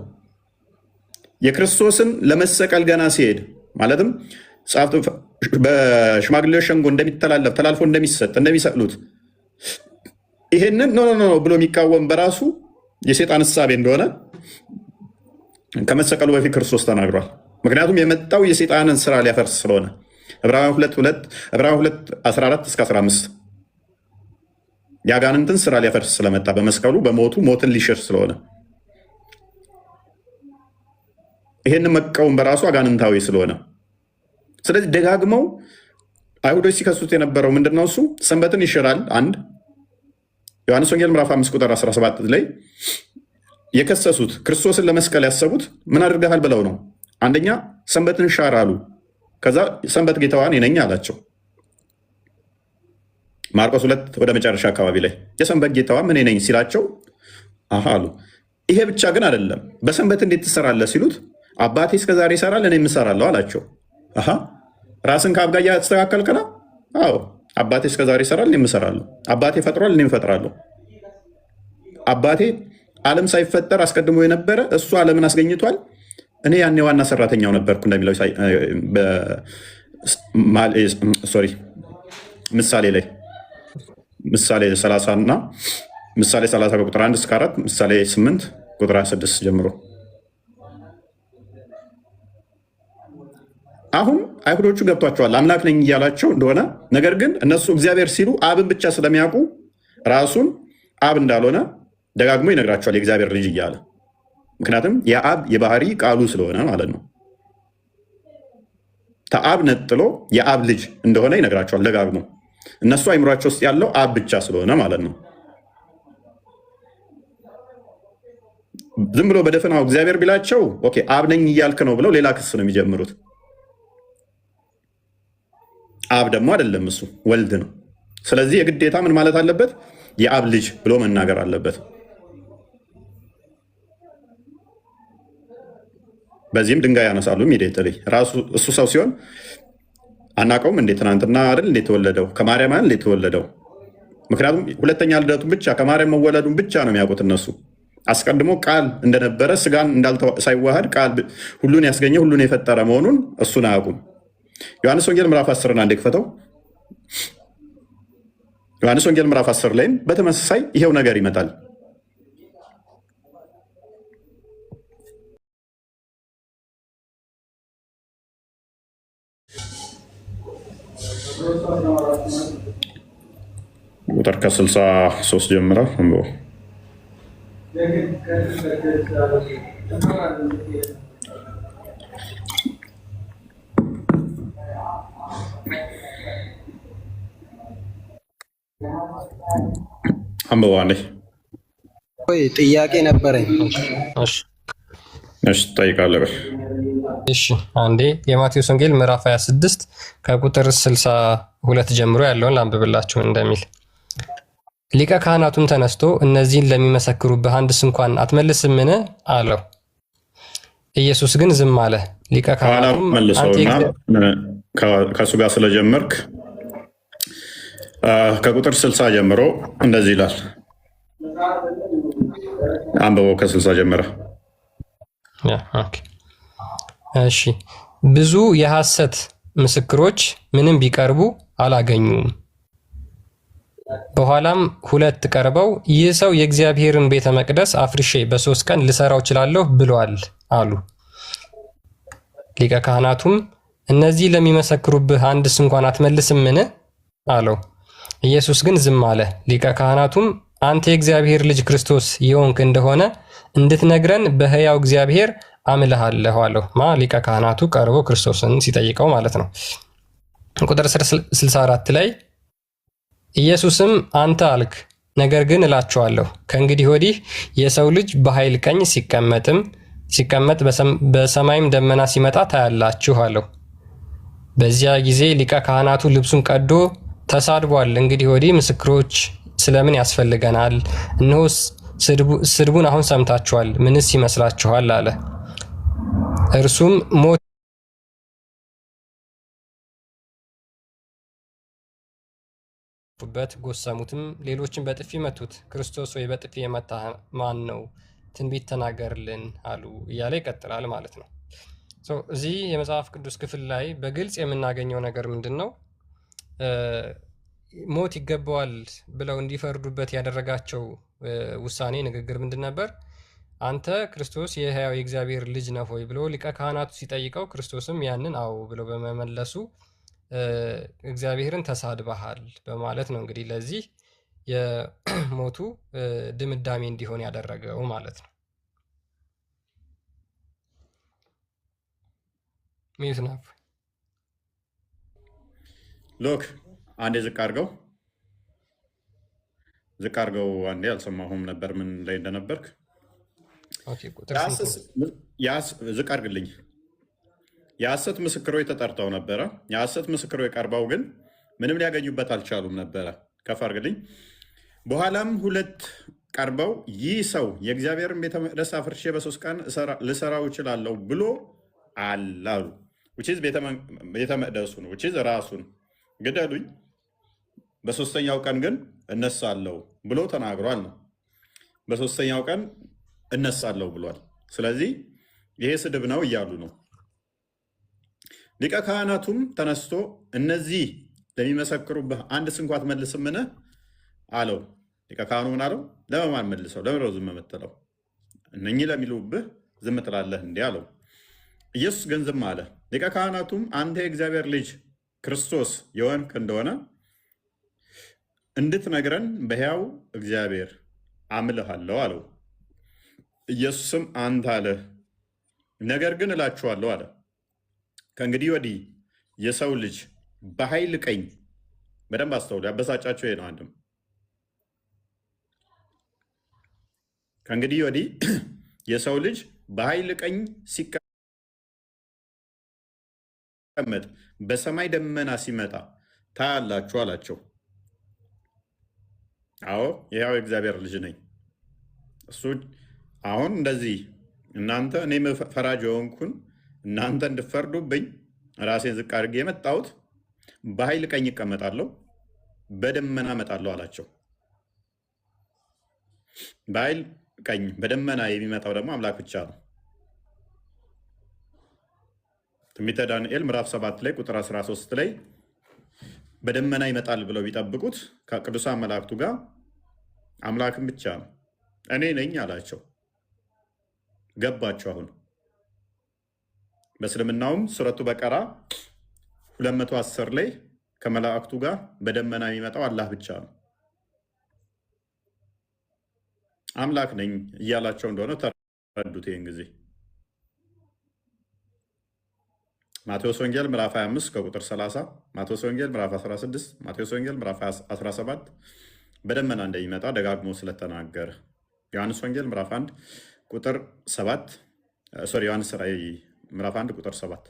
A: የክርስቶስን ለመሰቀል ገና ሲሄድ ማለትም በሽማግሌዎች ሸንጎ እንደሚተላለፍ ተላልፎ እንደሚሰጥ እንደሚሰቅሉት ይሄንን ኖ ብሎ የሚቃወም በራሱ የሴጣን እሳቤ እንደሆነ ከመሰቀሉ በፊት ክርስቶስ ተናግሯል። ምክንያቱም የመጣው የሴጣንን ስራ ሊያፈርስ ስለሆነ ዕብራውያን 2:14-15 የአጋንንትን ስራ ሊያፈርስ ስለመጣ በመስቀሉ በሞቱ ሞትን ሊሽር ስለሆነ ይሄንን መቃወም በራሱ አጋንንታዊ ስለሆነ፣ ስለዚህ ደጋግመው አይሁዶች ሲከሱት የነበረው ምንድነው? እሱ ሰንበትን ይሽራል። አንድ ዮሐንስ ወንጌል ምዕራፍ 5:17 ላይ የከሰሱት ክርስቶስን ለመስቀል ያሰቡት ምን አድርገሃል ብለው ነው። አንደኛ ሰንበትን ሻር አሉ። ከዛ ሰንበት ጌታዋን ነኝ አላቸው። ማርቆስ 2 ወደ መጨረሻ አካባቢ ላይ የሰንበት ጌታዋ ምን ነኝ ሲላቸው አሉ። ይሄ ብቻ ግን አይደለም። በሰንበት እንዴት ትሰራለህ ሲሉት አባቴ እስከዛሬ ይሰራል እኔም እሰራለሁ አላቸው። ራስን ከአብ ጋር እያስተካከልክ ነው? አዎ አባቴ እስከዛሬ ይሰራል እኔም እሰራለሁ። አባቴ ፈጥሯል እኔም እፈጥራለሁ። አባቴ ዓለም ሳይፈጠር አስቀድሞ የነበረ እሱ ዓለምን አስገኝቷል። እኔ ያኔ ዋና ሰራተኛው ነበርኩ እንደሚለው ምሳሌ ላይ ምሳሌ 30 እና ምሳሌ 30 ቁጥር 1-4 ምሳሌ 8 ቁጥር 26 ጀምሮ አሁን አይሁዶቹ ገብቷቸዋል አምላክ ነኝ እያላቸው እንደሆነ። ነገር ግን እነሱ እግዚአብሔር ሲሉ አብን ብቻ ስለሚያውቁ ራሱን አብ እንዳልሆነ ደጋግሞ ይነግራቸዋል የእግዚአብሔር ልጅ እያለ። ምክንያቱም የአብ የባህሪ ቃሉ ስለሆነ ማለት ነው። ከአብ ነጥሎ የአብ ልጅ እንደሆነ ይነግራቸዋል ደጋግሞ። እነሱ አይምሯቸው ውስጥ ያለው አብ ብቻ ስለሆነ ማለት ነው። ዝም ብሎ በደፈናው እግዚአብሔር ቢላቸው ኦኬ አብ ነኝ እያልክ ነው ብለው ሌላ ክስ ነው የሚጀምሩት። አብ ደግሞ አይደለም እሱ ወልድ ነው። ስለዚህ የግዴታ ምን ማለት አለበት? የአብ ልጅ ብሎ መናገር አለበት። በዚህም ድንጋይ ያነሳሉ። ኢሚዲየትሊ ራሱ እሱ ሰው ሲሆን አናውቀውም እንዴ? ትናንትና አይደል እንዴት ተወለደው? ከማርያም አይደል እንዴት ተወለደው? ምክንያቱም ሁለተኛ ልደቱን ብቻ ከማርያም መወለዱን ብቻ ነው የሚያውቁት እነሱ። አስቀድሞ ቃል እንደነበረ ስጋን ሳይዋሃድ ቃል ሁሉን ያስገኘ ሁሉን የፈጠረ መሆኑን እሱን አያውቁም። ዮሐንስ ወንጌል ምዕራፍ 10 አንዴ ክፈተው። ዮሐንስ ወንጌል ምዕራፍ 10 ላይም በተመሳሳይ ይሄው ነገር ይመጣል። ቁጥር ከ63 ጀምራ አንብበዋለች።
E: ጥያቄ ነበረኝ።
A: እሺ ጠይቃለህ።
C: እሺ አንዴ የማቴዎስ ወንጌል ምዕራፍ 26 ከቁጥር 62 ጀምሮ ያለውን ላንብብላችሁ እንደሚል ሊቀ ካህናቱም ተነስቶ እነዚህን ለሚመሰክሩብህ አንድስ እንኳን አትመልስምን አለው። ኢየሱስ ግን ዝም አለ። ሊቀ ካህናቱም
A: ከእሱ ጋር ስለጀመርክ ከቁጥር 60 ጀምሮ እንደዚህ ይላል። አንብበው ከ60 ጀምረ።
C: እሺ ብዙ የሐሰት ምስክሮች ምንም ቢቀርቡ አላገኙም። በኋላም 2 ቀርበው ይህ ሰው የእግዚአብሔርን ቤተ መቅደስ አፍርሼ በ3 ቀን ልሰራው እችላለሁ ብሏል አሉ። ሊቀ ካህናቱም እነዚህ ለሚመሰክሩብህ አንድስ እንኳን አትመልስምን አለው። ኢየሱስ ግን ዝም አለ። ሊቀ ካህናቱም አንተ የእግዚአብሔር ልጅ ክርስቶስ የሆንክ እንደሆነ እንድትነግረን በሕያው እግዚአብሔር አምልሃለሁ አለው። ሊቀ ካህናቱ ቀርቦ ክርስቶስን ሲጠይቀው ማለት ነው። ቁጥር 64 ላይ ኢየሱስም አንተ አልክ፣ ነገር ግን እላችኋለሁ ከእንግዲህ ወዲህ የሰው ልጅ በኃይል ቀኝ ሲቀመጥ በሰማይም ደመና ሲመጣ ታያላችሁ አለው። በዚያ ጊዜ ሊቀ ካህናቱ ልብሱን ቀዶ ተሳድቧል። እንግዲህ ወዲህ ምስክሮች ስለምን ያስፈልገናል? እነሆ ስድቡን አሁን ሰምታችኋል። ምንስ ይመስላችኋል? አለ። እርሱም ሞት በት ጎሰሙትም፣ ሌሎችን በጥፊ መቱት። ክርስቶስ ወይ በጥፊ የመታ ማን ነው? ትንቢት ተናገርልን አሉ እያለ ይቀጥላል ማለት ነው። እዚህ የመጽሐፍ ቅዱስ ክፍል ላይ በግልጽ የምናገኘው ነገር ምንድን ነው? ሞት ይገባዋል ብለው እንዲፈርዱበት ያደረጋቸው ውሳኔ ንግግር ምንድን ነበር? አንተ ክርስቶስ የሕያው የእግዚአብሔር ልጅ ነህ ሆይ ብሎ ሊቀ ካህናቱ ሲጠይቀው ክርስቶስም ያንን አዎ ብሎ በመመለሱ እግዚአብሔርን ተሳድበሃል በማለት ነው እንግዲህ ለዚህ የሞቱ ድምዳሜ እንዲሆን ያደረገው ማለት ነው። ሚዩት ነው።
A: ሎክ አንዴ ዝቅ አድርገው አንዴ አልሰማሁም ነበር ምን ላይ እንደነበርክ። ዝቅ አድርግልኝ። የሐሰት ምስክሮች ተጠርተው ነበረ። የሐሰት ምስክሮች ቀርበው ግን ምንም ሊያገኙበት አልቻሉም ነበረ። ከፍ አድርግልኝ። በኋላም ሁለት ቀርበው ይህ ሰው የእግዚአብሔርን ቤተ መቅደስ አፍርሼ በ3 ቀን ልሰራው እችላለሁ ብሎ አላሉ። ቤተ መቅደሱን ራሱን ግደሉኝ፣ በ3ኛው ቀን ግን እነሳለሁ ብሎ ተናግሯል ነው። በ3ኛው ቀን እነሳለሁ ብሏል። ስለዚህ ይሄ ስድብ ነው እያሉ ነው። ሊቀ ካህናቱም ተነስቶ እነዚህ ለሚመሰክሩብህ አንድ ስንኳ አትመልስምን አለው። ሊቀ ካህኑ ምን አለው? ለመማን መልሰው ለምነው ዝም የምትለው? እነኚህ ለሚሉብህ ዝም ትላለህ እንዲህ አለው። ኢየሱስ ግን ዝም አለ። ሊቀ ካህናቱም አንተ የእግዚአብሔር ልጅ ክርስቶስ የሆንክ እንደሆነ እንድትነግረን በሕያው እግዚአብሔር አምልሃለሁ አለው። ኢየሱስም አንተ አለህ፣ ነገር ግን እላችኋለሁ አለ፣ ከእንግዲህ ወዲህ የሰው ልጅ በኃይል ቀኝ፣ በደንብ አስተውሉ፣ ያበሳጫቸው ይሄ ነው። አንድም ከእንግዲህ ወዲህ የሰው ልጅ በኃይል ቀኝ ሲቀመጥ በሰማይ ደመና ሲመጣ ታያላችሁ አላቸው። አዎ የሕያው የእግዚአብሔር ልጅ ነኝ። እሱ አሁን እንደዚህ እናንተ እኔ ፈራጅ የሆንኩን እናንተ እንድፈርዱብኝ ራሴን ዝቅ አድርጌ የመጣሁት በኃይል ቀኝ እቀመጣለሁ፣ በደመና እመጣለሁ አላቸው። በኃይል ቀኝ በደመና የሚመጣው ደግሞ አምላክ ብቻ ነው። ትንቢተ ዳንኤል ምዕራፍ 7 ላይ ቁጥር 13 ላይ በደመና ይመጣል ብለው ቢጠብቁት ከቅዱሳን መላእክቱ ጋር አምላክም ብቻ ነው። እኔ ነኝ አላቸው። ገባቸው። አሁን በእስልምናውም ሱረቱ በቀራ 210 ላይ ከመላእክቱ ጋር በደመና የሚመጣው አላህ ብቻ ነው። አምላክ ነኝ እያላቸው እንደሆነ ተረዱት። ይህን ጊዜ ማቴዎስ ወንጌል ምዕራፍ 25 ከቁጥር 30፣ ማቴዎስ ወንጌል ምዕራፍ 16፣ ማቴዎስ ወንጌል ምዕራፍ 17 በደመና እንደሚመጣ ደጋግሞ ስለተናገረ፣ ዮሐንስ ወንጌል ምዕራፍ 1 ቁጥር 7 ዮሐንስ ራእይ ምዕራፍ 1 ቁጥር 7፣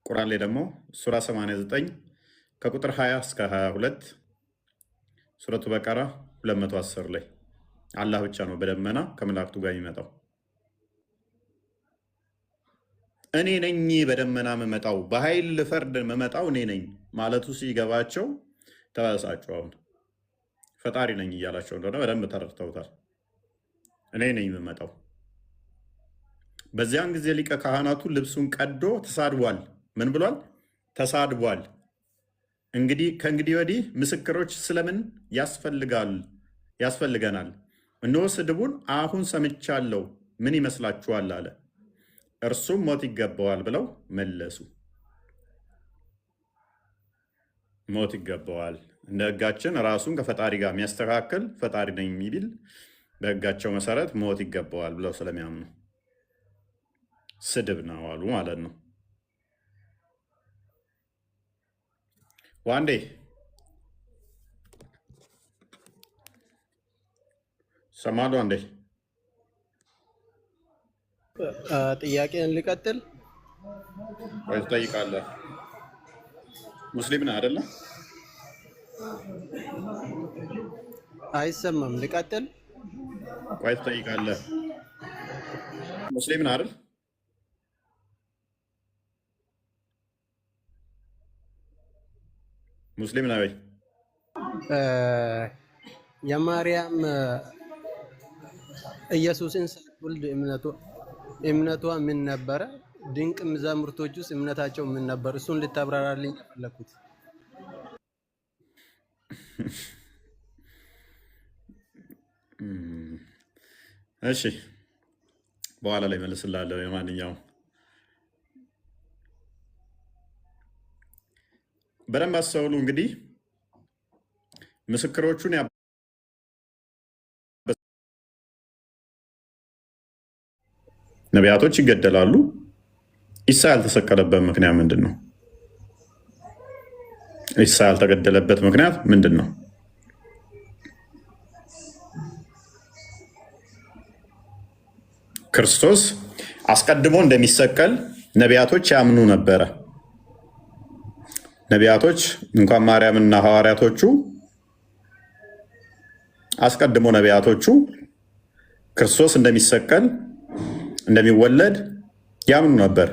A: ቁርአን ላይ ደግሞ ሱራ 89 ከቁጥር 20 እስከ 22፣ ሱረቱ በቀራ 210 ላይ አላህ ብቻ ነው በደመና ከመላእክቱ ጋር የሚመጣው። እኔ ነኝ በደመና መመጣው፣ በኃይል ልፈርድ መመጣው እኔ ነኝ ማለቱ ሲገባቸው ተበሳጩ። አሁን ፈጣሪ ነኝ እያላቸው እንደሆነ በደንብ ተረድተውታል። እኔ ነኝ መመጣው። በዚያን ጊዜ ሊቀ ካህናቱ ልብሱን ቀዶ ተሳድቧል። ምን ብሏል? ተሳድቧል። ከእንግዲህ ወዲህ ምስክሮች ስለምን ያስፈልገናል? እነሆ ስድቡን አሁን ሰምቻለሁ፣ ምን ይመስላችኋል? አለ። እርሱም ሞት ይገባዋል ብለው መለሱ። ሞት ይገባዋል። እንደ ሕጋችን ራሱን ከፈጣሪ ጋር የሚያስተካክል ፈጣሪ ነኝ የሚል በሕጋቸው መሰረት ሞት ይገባዋል ብለው ስለሚያምኑ ስድብ ነው አሉ ማለት ነው። ዋንዴ ሰማሉ። አንዴ
E: ጥያቄን ልቀጥል
A: ወይ ትጠይቃለህ? ሙስሊም ነህ አይደለ?
E: አይሰማም። ልቀጥል?
A: ቆይ ትጠይቃለህ? ሙስሊም ነህ አይደል? ሙስሊም ነህ ወይ?
E: የማርያም ኢየሱስን ሳትወልድ እምነቷ ምን ነበረ? ድንቅ መዛሙርቶች ውስጥ እምነታቸው ምን ነበር? እሱን ልታብራራልኝ የፈለኩት።
A: እሺ በኋላ ላይ መልስላለሁ። የማንኛውም በደንብ አስተውሉ። እንግዲህ ምስክሮቹን ነቢያቶች ይገደላሉ። ኢሳ ያልተሰቀለበት ምክንያት ምንድን ነው? ኢሳ ያልተገደለበት ምክንያት ምንድን ነው? ክርስቶስ አስቀድሞ እንደሚሰቀል ነቢያቶች ያምኑ ነበረ። ነቢያቶች እንኳን ማርያምና ሐዋርያቶቹ አስቀድሞ ነቢያቶቹ ክርስቶስ እንደሚሰቀል እንደሚወለድ ያምኑ ነበር።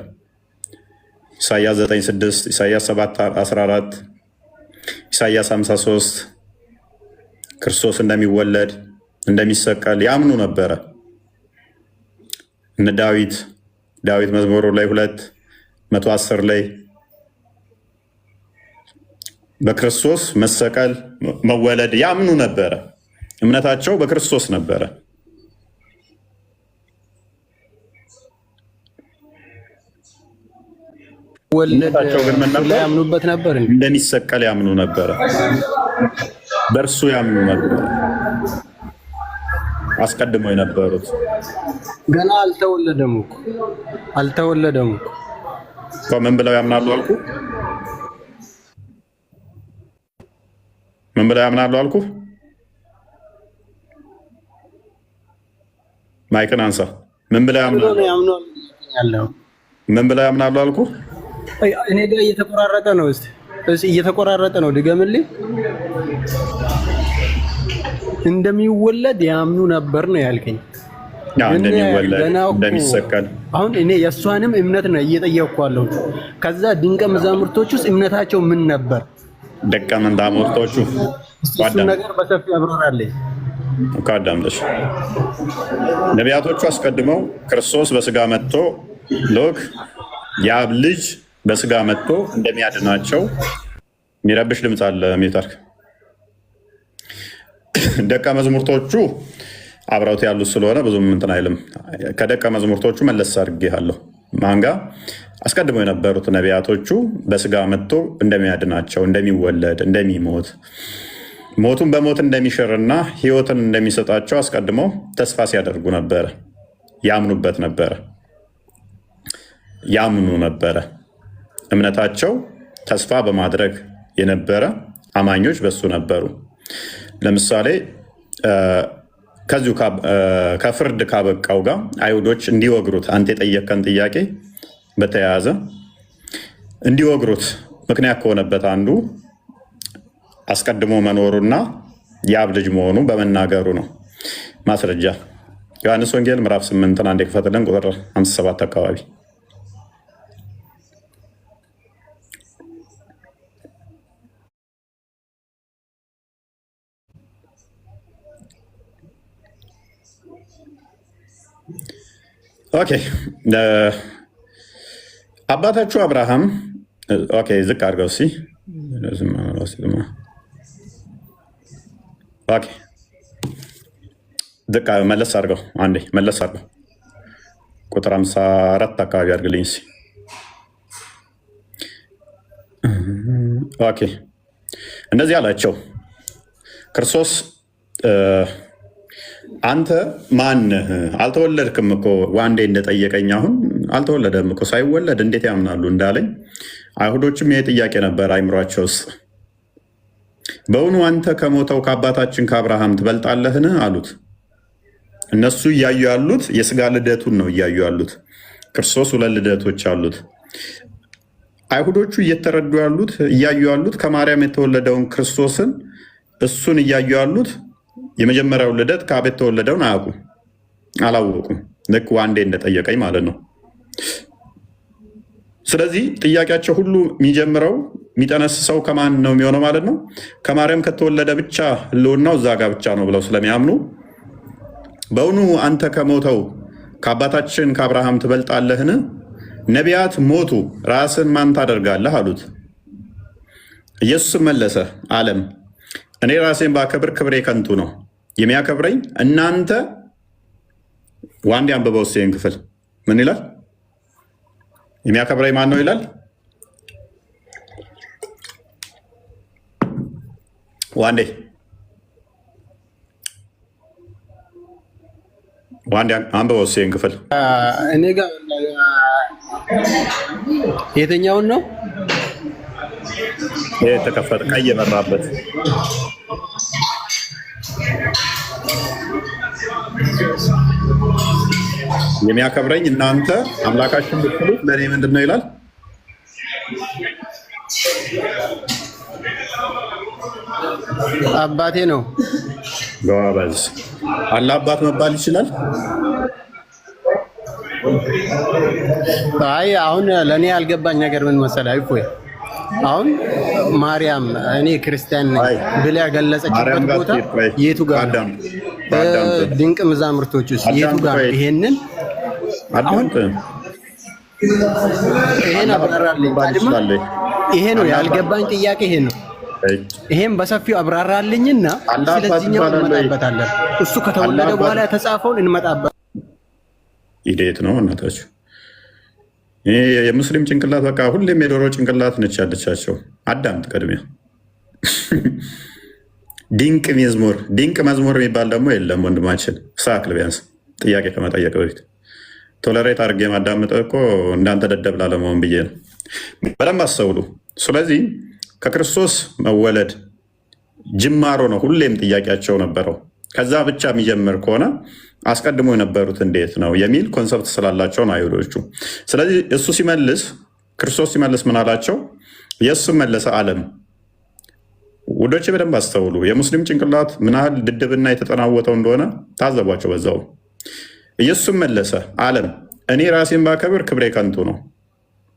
A: ኢሳያስ 9:6፣ ኢሳያስ 7:14፣ ኢሳያስ 53 ክርስቶስ እንደሚወለድ እንደሚሰቀል ያምኑ ነበረ። እነ ዳዊት መዝሙሩ ላይ 2:110 ላይ በክርስቶስ መሰቀል መወለድ ያምኑ ነበረ። እምነታቸው በክርስቶስ ነበረ። እምነታቸው ግን ምን ነበር?
E: ያምኑበት ነበር።
A: እንደሚሰቀል ያምኑ ነበረ። በእርሱ ያምኑ ነበረ። አስቀድሞ የነበሩት
E: ገና አልተወለደም እኮ
A: ምን ብለው ያምናሉ አልኩ? ምን ብለው ያምናሉ አልኩ? ማይክን አንሳ። ምን ብለው ያምናሉ? ምን ብለው ያምናሉ አልኩ?
E: እኔ ጋር እየተቆራረጠ ነው። እስቲ እየተቆራረጠ ነው። ድገምልኝ። እንደሚወለድ ያምኑ ነበር ነው ያልከኝ?
A: እንደሚወለድ እንደሚሰቀል።
E: አሁን እኔ የእሷንም እምነት ነው እየጠየቅኳለሁ። ከዛ ድንቅ መዛሙርቶች ውስጥ እምነታቸው ምን ነበር?
A: ደቀ መዛሙርቶቹ
E: እሱ ነገር በሰፊ አብራራለኝ።
A: ካዳምጠሽ ነቢያቶቹ አስቀድመው ክርስቶስ በስጋ መጥቶ ሎክ የአብ ልጅ በስጋ መጥቶ እንደሚያድናቸው የሚረብሽ ድምፅ አለ። ሜታርክ ደቀ መዝሙርቶቹ አብረውት ያሉት ስለሆነ ብዙም እንትን አይልም። ከደቀ መዝሙርቶቹ መለስ አድርጌሃለሁ። ማንጋ አስቀድሞ የነበሩት ነቢያቶቹ በስጋ መጥቶ እንደሚያድናቸው፣ እንደሚወለድ፣ እንደሚሞት፣ ሞቱን በሞት እንደሚሽርና ሕይወትን እንደሚሰጣቸው አስቀድሞ ተስፋ ሲያደርጉ ነበረ። ያምኑበት ነበረ። ያምኑ ነበረ። እምነታቸው ተስፋ በማድረግ የነበረ አማኞች በሱ ነበሩ። ለምሳሌ ከዚሁ ከፍርድ ካበቃው ጋር አይሁዶች እንዲወግሩት አንተ የጠየቀን ጥያቄ በተያያዘ እንዲወግሩት ምክንያት ከሆነበት አንዱ አስቀድሞ መኖሩና የአብ ልጅ መሆኑ በመናገሩ ነው። ማስረጃ ዮሐንስ ወንጌል ምዕራፍ 8 አንዴ ክፈትልን፣ ቁጥር 57 አካባቢ ኦኬ። አባታችሁ አብርሃም ኦኬ፣ ዝቅ አድርገው እስኪ ኦኬ፣ ዝቅ መለስ አድርገው፣ አንዴ መለስ አድርገው፣ ቁጥር 54 አካባቢ አድርግልኝ እስኪ። ኦኬ፣ እንደዚህ አላቸው። ክርስቶስ አንተ ማነህ? አልተወለድክም እኮ ዋንዴ እንደጠየቀኝ አሁን አልተወለደም እኮ ሳይወለድ እንዴት ያምናሉ እንዳለኝ አይሁዶችም ይሄ ጥያቄ ነበር አይምሯቸው ውስጥ። በእውኑ አንተ ከሞተው ከአባታችን ከአብርሃም ትበልጣለህን አሉት። እነሱ እያዩ ያሉት የስጋ ልደቱን ነው እያዩ ያሉት። ክርስቶስ ሁለት ልደቶች አሉት። አይሁዶቹ እየተረዱ ያሉት እያዩ ያሉት ከማርያም የተወለደውን ክርስቶስን እሱን እያዩ ያሉት የመጀመሪያው ልደት ከአብ የተወለደውን አያውቁም፣ አላወቁም። ልክ ዋንዴ እንደጠየቀኝ ማለት ነው። ስለዚህ ጥያቄያቸው ሁሉ የሚጀምረው የሚጠነስሰው ከማን ነው የሚሆነው ማለት ነው? ከማርያም ከተወለደ ብቻ ህልውናው እዛ ጋር ብቻ ነው ብለው ስለሚያምኑ በእውኑ አንተ ከሞተው ከአባታችን ከአብርሃም ትበልጣለህን? ነቢያት ሞቱ፣ ራስን ማን ታደርጋለህ አሉት። ኢየሱስም መለሰ አለም እኔ ራሴን ባከብር ክብሬ ከንቱ ነው። የሚያከብረኝ እናንተ ዋንዴ አንብበው እስኪ ይህን ክፍል ምን ይላል? የሚያከብረኝ ማን ነው ይላል? ዋንዴ አንብበው እስኪ ይህን ክፍል
E: እኔ ጋር የትኛውን ነው
A: ይሄ የተከፈተ ቀይ የበራበት? የሚያከብረኝ እናንተ አምላካችን ብትሉት ለእኔ ምንድን ነው ይላል?
E: አባቴ ነው።
A: ጎበዝ። አላህ አባት መባል ይችላል?
E: አይ አሁን ለእኔ ያልገባኝ ነገር ምን መሰለህ? አይፎይ አሁን ማርያም እኔ ክርስቲያን ነኝ ብላ ያገለጸችበት ቦታ የቱ ጋር ነው? ድንቅ መዛሙርቶች ውስጥ የቱ ጋር ነው? ይሄንን አሁን ይሄን አብራራልኝ። ይሄ ነው ያልገባኝ ጥያቄ፣ ይሄ ነው። ይሄን በሰፊው አብራራልኝና ስለዚህኛው እንመጣበታለን። እሱ ከተወለደ በኋላ የተጻፈውን እንመጣበት።
A: ኢዴት ነው እናታችሁ። የሙስሊም ጭንቅላት በቃ ሁሌም የዶሮ ጭንቅላት ነች ያለቻቸው። አዳምጥ ቅድሚያ። ድንቅ መዝሙር የሚባል ደግሞ የለም ወንድማችን። ሳክል ቢያንስ ጥያቄ ከመጠየቅ በፊት ቶለሬት አድርጌ ማዳምጠው እኮ እንዳንተ ደደብ ላለመሆን ብዬ ነው። በደንብ አስተውሉ። ስለዚህ ከክርስቶስ መወለድ ጅማሮ ነው ሁሌም ጥያቄያቸው ነበረው። ከዛ ብቻ የሚጀምር ከሆነ አስቀድሞ የነበሩት እንዴት ነው የሚል ኮንሰፕት ስላላቸው ነው አይሁዶቹ። ስለዚህ እሱ ሲመልስ ክርስቶስ ሲመልስ ምን አላቸው? ኢየሱስም መለሰ አለም። ውዶች በደንብ አስተውሉ። የሙስሊም ጭንቅላት ምን ያህል ድድብና የተጠናወተው እንደሆነ ታዘቧቸው በዛው። ኢየሱስም መለሰ አለም እኔ ራሴን ባከብር ክብሬ ከንቱ ነው።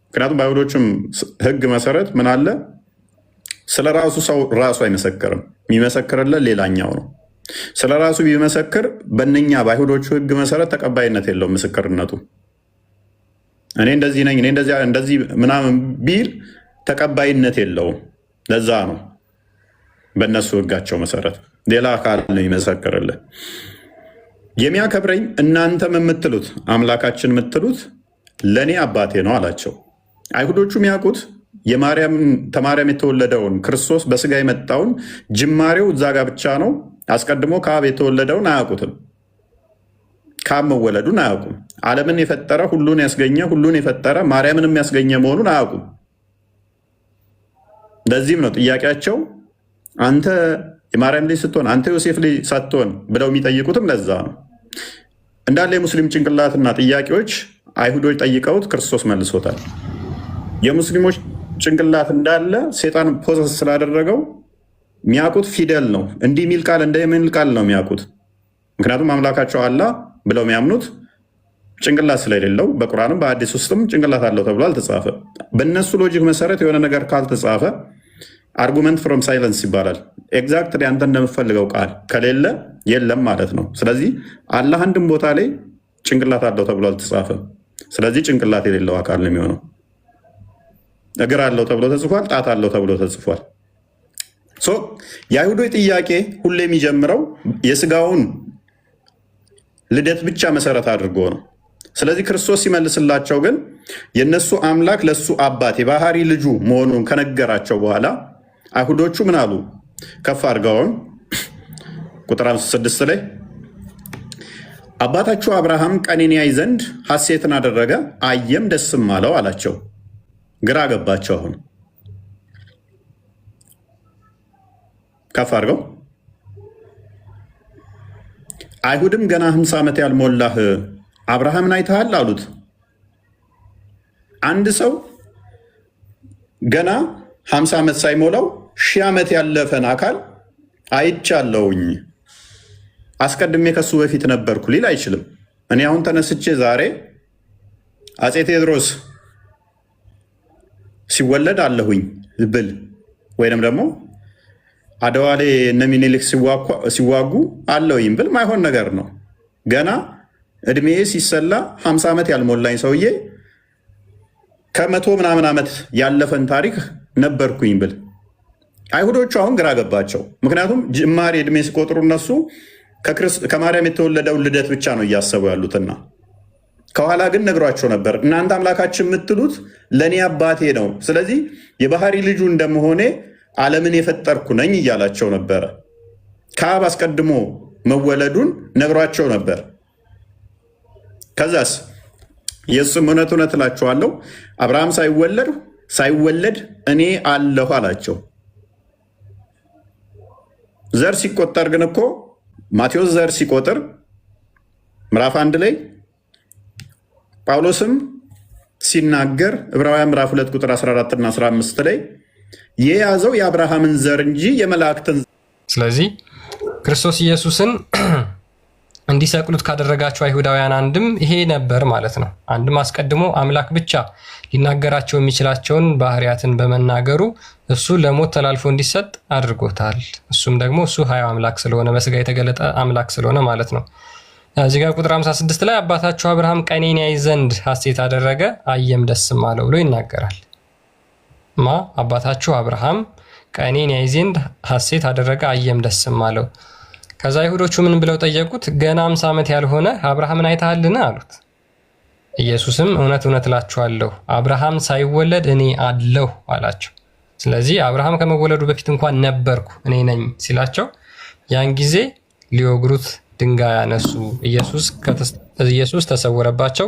A: ምክንያቱም በአይሁዶችም ሕግ መሰረት ምን አለ? ስለ ራሱ ሰው ራሱ አይመሰክርም፣ የሚመሰክርለት ሌላኛው ነው። ስለ ራሱ ቢመሰክር በእነኛ በአይሁዶቹ ሕግ መሰረት ተቀባይነት የለውም ምስክርነቱ። እኔ እንደዚህ ነኝ እኔ እንደዚህ ምናምን ቢል ተቀባይነት የለውም። ለዛ ነው በእነሱ ሕጋቸው መሰረት ሌላ አካል ነው ይመሰክርልን። የሚያከብረኝ እናንተም የምትሉት አምላካችን የምትሉት ለእኔ አባቴ ነው አላቸው። አይሁዶቹ የሚያውቁት ከማርያም የተወለደውን ክርስቶስ በስጋ የመጣውን ጅማሬው እዛ ጋ ብቻ ነው። አስቀድሞ ከአብ የተወለደውን አያውቁትም። ከአብ መወለዱን አያውቁም። ዓለምን የፈጠረ ሁሉን ያስገኘ ሁሉን የፈጠረ ማርያምንም ያስገኘ መሆኑን አያውቁም። ለዚህም ነው ጥያቄያቸው አንተ የማርያም ልጅ ስትሆን አንተ ዮሴፍ ልጅ ሳትሆን ብለው የሚጠይቁትም ለዛ ነው። እንዳለ የሙስሊም ጭንቅላትና ጥያቄዎች አይሁዶች ጠይቀውት ክርስቶስ መልሶታል። የሙስሊሞች ጭንቅላት እንዳለ ሴጣን ፖሰስ ስላደረገው የሚያውቁት ፊደል ነው። እንዲህ የሚል ቃል እንደሚል ቃል ነው የሚያውቁት። ምክንያቱም አምላካቸው አላህ ብለው የሚያምኑት ጭንቅላት ስለሌለው በቁርአንም በአዲስ ውስጥም ጭንቅላት አለው ተብሎ አልተጻፈ። በእነሱ ሎጂክ መሰረት የሆነ ነገር ካልተጻፈ አርጉመንት ፍሮም ሳይለንስ ይባላል። ኤግዛክትሊ አንተ እንደምፈልገው ቃል ከሌለ የለም ማለት ነው። ስለዚህ አላህ አንድም ቦታ ላይ ጭንቅላት አለው ተብሎ አልተጻፈም። ስለዚህ ጭንቅላት የሌለው አካል ነው የሚሆነው። እግር አለው ተብሎ ተጽፏል፣ ጣት አለው ተብሎ ተጽፏል። የአይሁዶች ጥያቄ ሁሌ የሚጀምረው የስጋውን ልደት ብቻ መሰረት አድርጎ ነው። ስለዚህ ክርስቶስ ሲመልስላቸው ግን የእነሱ አምላክ ለእሱ አባት የባህሪ ልጁ መሆኑን ከነገራቸው በኋላ አይሁዶቹ ምን አሉ? ከፍ አድርገውን ቁጥር 6 ላይ አባታችሁ አብርሃም ቀኔን ያይ ዘንድ ሐሴትን አደረገ፣ አየም ደስም አለው አላቸው። ግራ ገባቸው። አሁን ከፍ አድርገው አይሁድም ገና 50 ዓመት ያልሞላህ አብርሃምን አይተሃል አሉት። አንድ ሰው ገና 50 ዓመት ሳይሞላው 1000 ዓመት ያለፈን አካል አይቻለውኝ አስቀድሜ ከሱ በፊት ነበርኩ ሊል አይችልም። እኔ አሁን ተነስቼ ዛሬ አፄ ቴዎድሮስ ሲወለድ አለሁኝ ብል ወይንም ደግሞ አድዋ ላይ እነ ሚኒሊክ ሲዋጉ አለሁኝ ብል ማይሆን ነገር ነው። ገና እድሜ ሲሰላ 50 ዓመት ያልሞላኝ ሰውዬ ከ100 ምናምን ዓመት ያለፈን ታሪክ ነበርኩኝ ብል አይሁዶቹ አሁን ግራ ገባቸው። ምክንያቱም ጅማሬ እድሜ ሲቆጥሩ እነሱ ከማርያም የተወለደውን ልደት ብቻ ነው እያሰቡ ያሉትና ከኋላ ግን ነግሯቸው ነበር። እናንተ አምላካችን የምትሉት ለእኔ አባቴ ነው፣ ስለዚህ የባህሪ ልጁ እንደመሆኔ ዓለምን የፈጠርኩ ነኝ እያላቸው ነበረ። ከአብ አስቀድሞ መወለዱን ነግሯቸው ነበር። ከዛስ ኢየሱስም እውነት እውነት እላችኋለሁ አብርሃም ሳይወለድ እኔ አለሁ አላቸው። ዘር ሲቆጠር ግን እኮ ማቴዎስ ዘር ሲቆጥር ምዕራፍ 1 ላይ ጳውሎስም ሲናገር ዕብራውያን ምዕራፍ 2 ቁጥር 14 እና 15 ላይ የያዘው የአብርሃምን ዘር እንጂ የመላእክትን።
C: ስለዚህ ክርስቶስ ኢየሱስን እንዲሰቅሉት ካደረጋቸው አይሁዳውያን አንድም ይሄ ነበር ማለት ነው። አንድም አስቀድሞ አምላክ ብቻ ሊናገራቸው የሚችላቸውን ባህሪያትን በመናገሩ እሱ ለሞት ተላልፎ እንዲሰጥ አድርጎታል። እሱም ደግሞ እሱ ሕያው አምላክ ስለሆነ በስጋ የተገለጠ አምላክ ስለሆነ ማለት ነው። እዚህ ጋር ቁጥር 56 ላይ አባታችሁ አብርሃም ቀኔን ያይ ዘንድ ሐሴት አደረገ፣ አየም ደስም አለው ብሎ ይናገራል። አባታችሁ አብርሃም ቀኔን ያይ ዘንድ ሐሴት አደረገ፣ አየም ደስም አለው። ከዛ አይሁዶቹ ምን ብለው ጠየቁት? ገና 50 ዓመት ያልሆነ አብርሃምን አይተሃልን አሉት። ኢየሱስም እውነት እውነት እላችኋለሁ አብርሃም ሳይወለድ እኔ አለሁ አላቸው። ስለዚህ አብርሃም ከመወለዱ በፊት እንኳን ነበርኩ እኔ ነኝ ሲላቸው ያን ጊዜ ሊወግሩት ድንጋይ ያነሱ። ኢየሱስ ተሰወረባቸው፣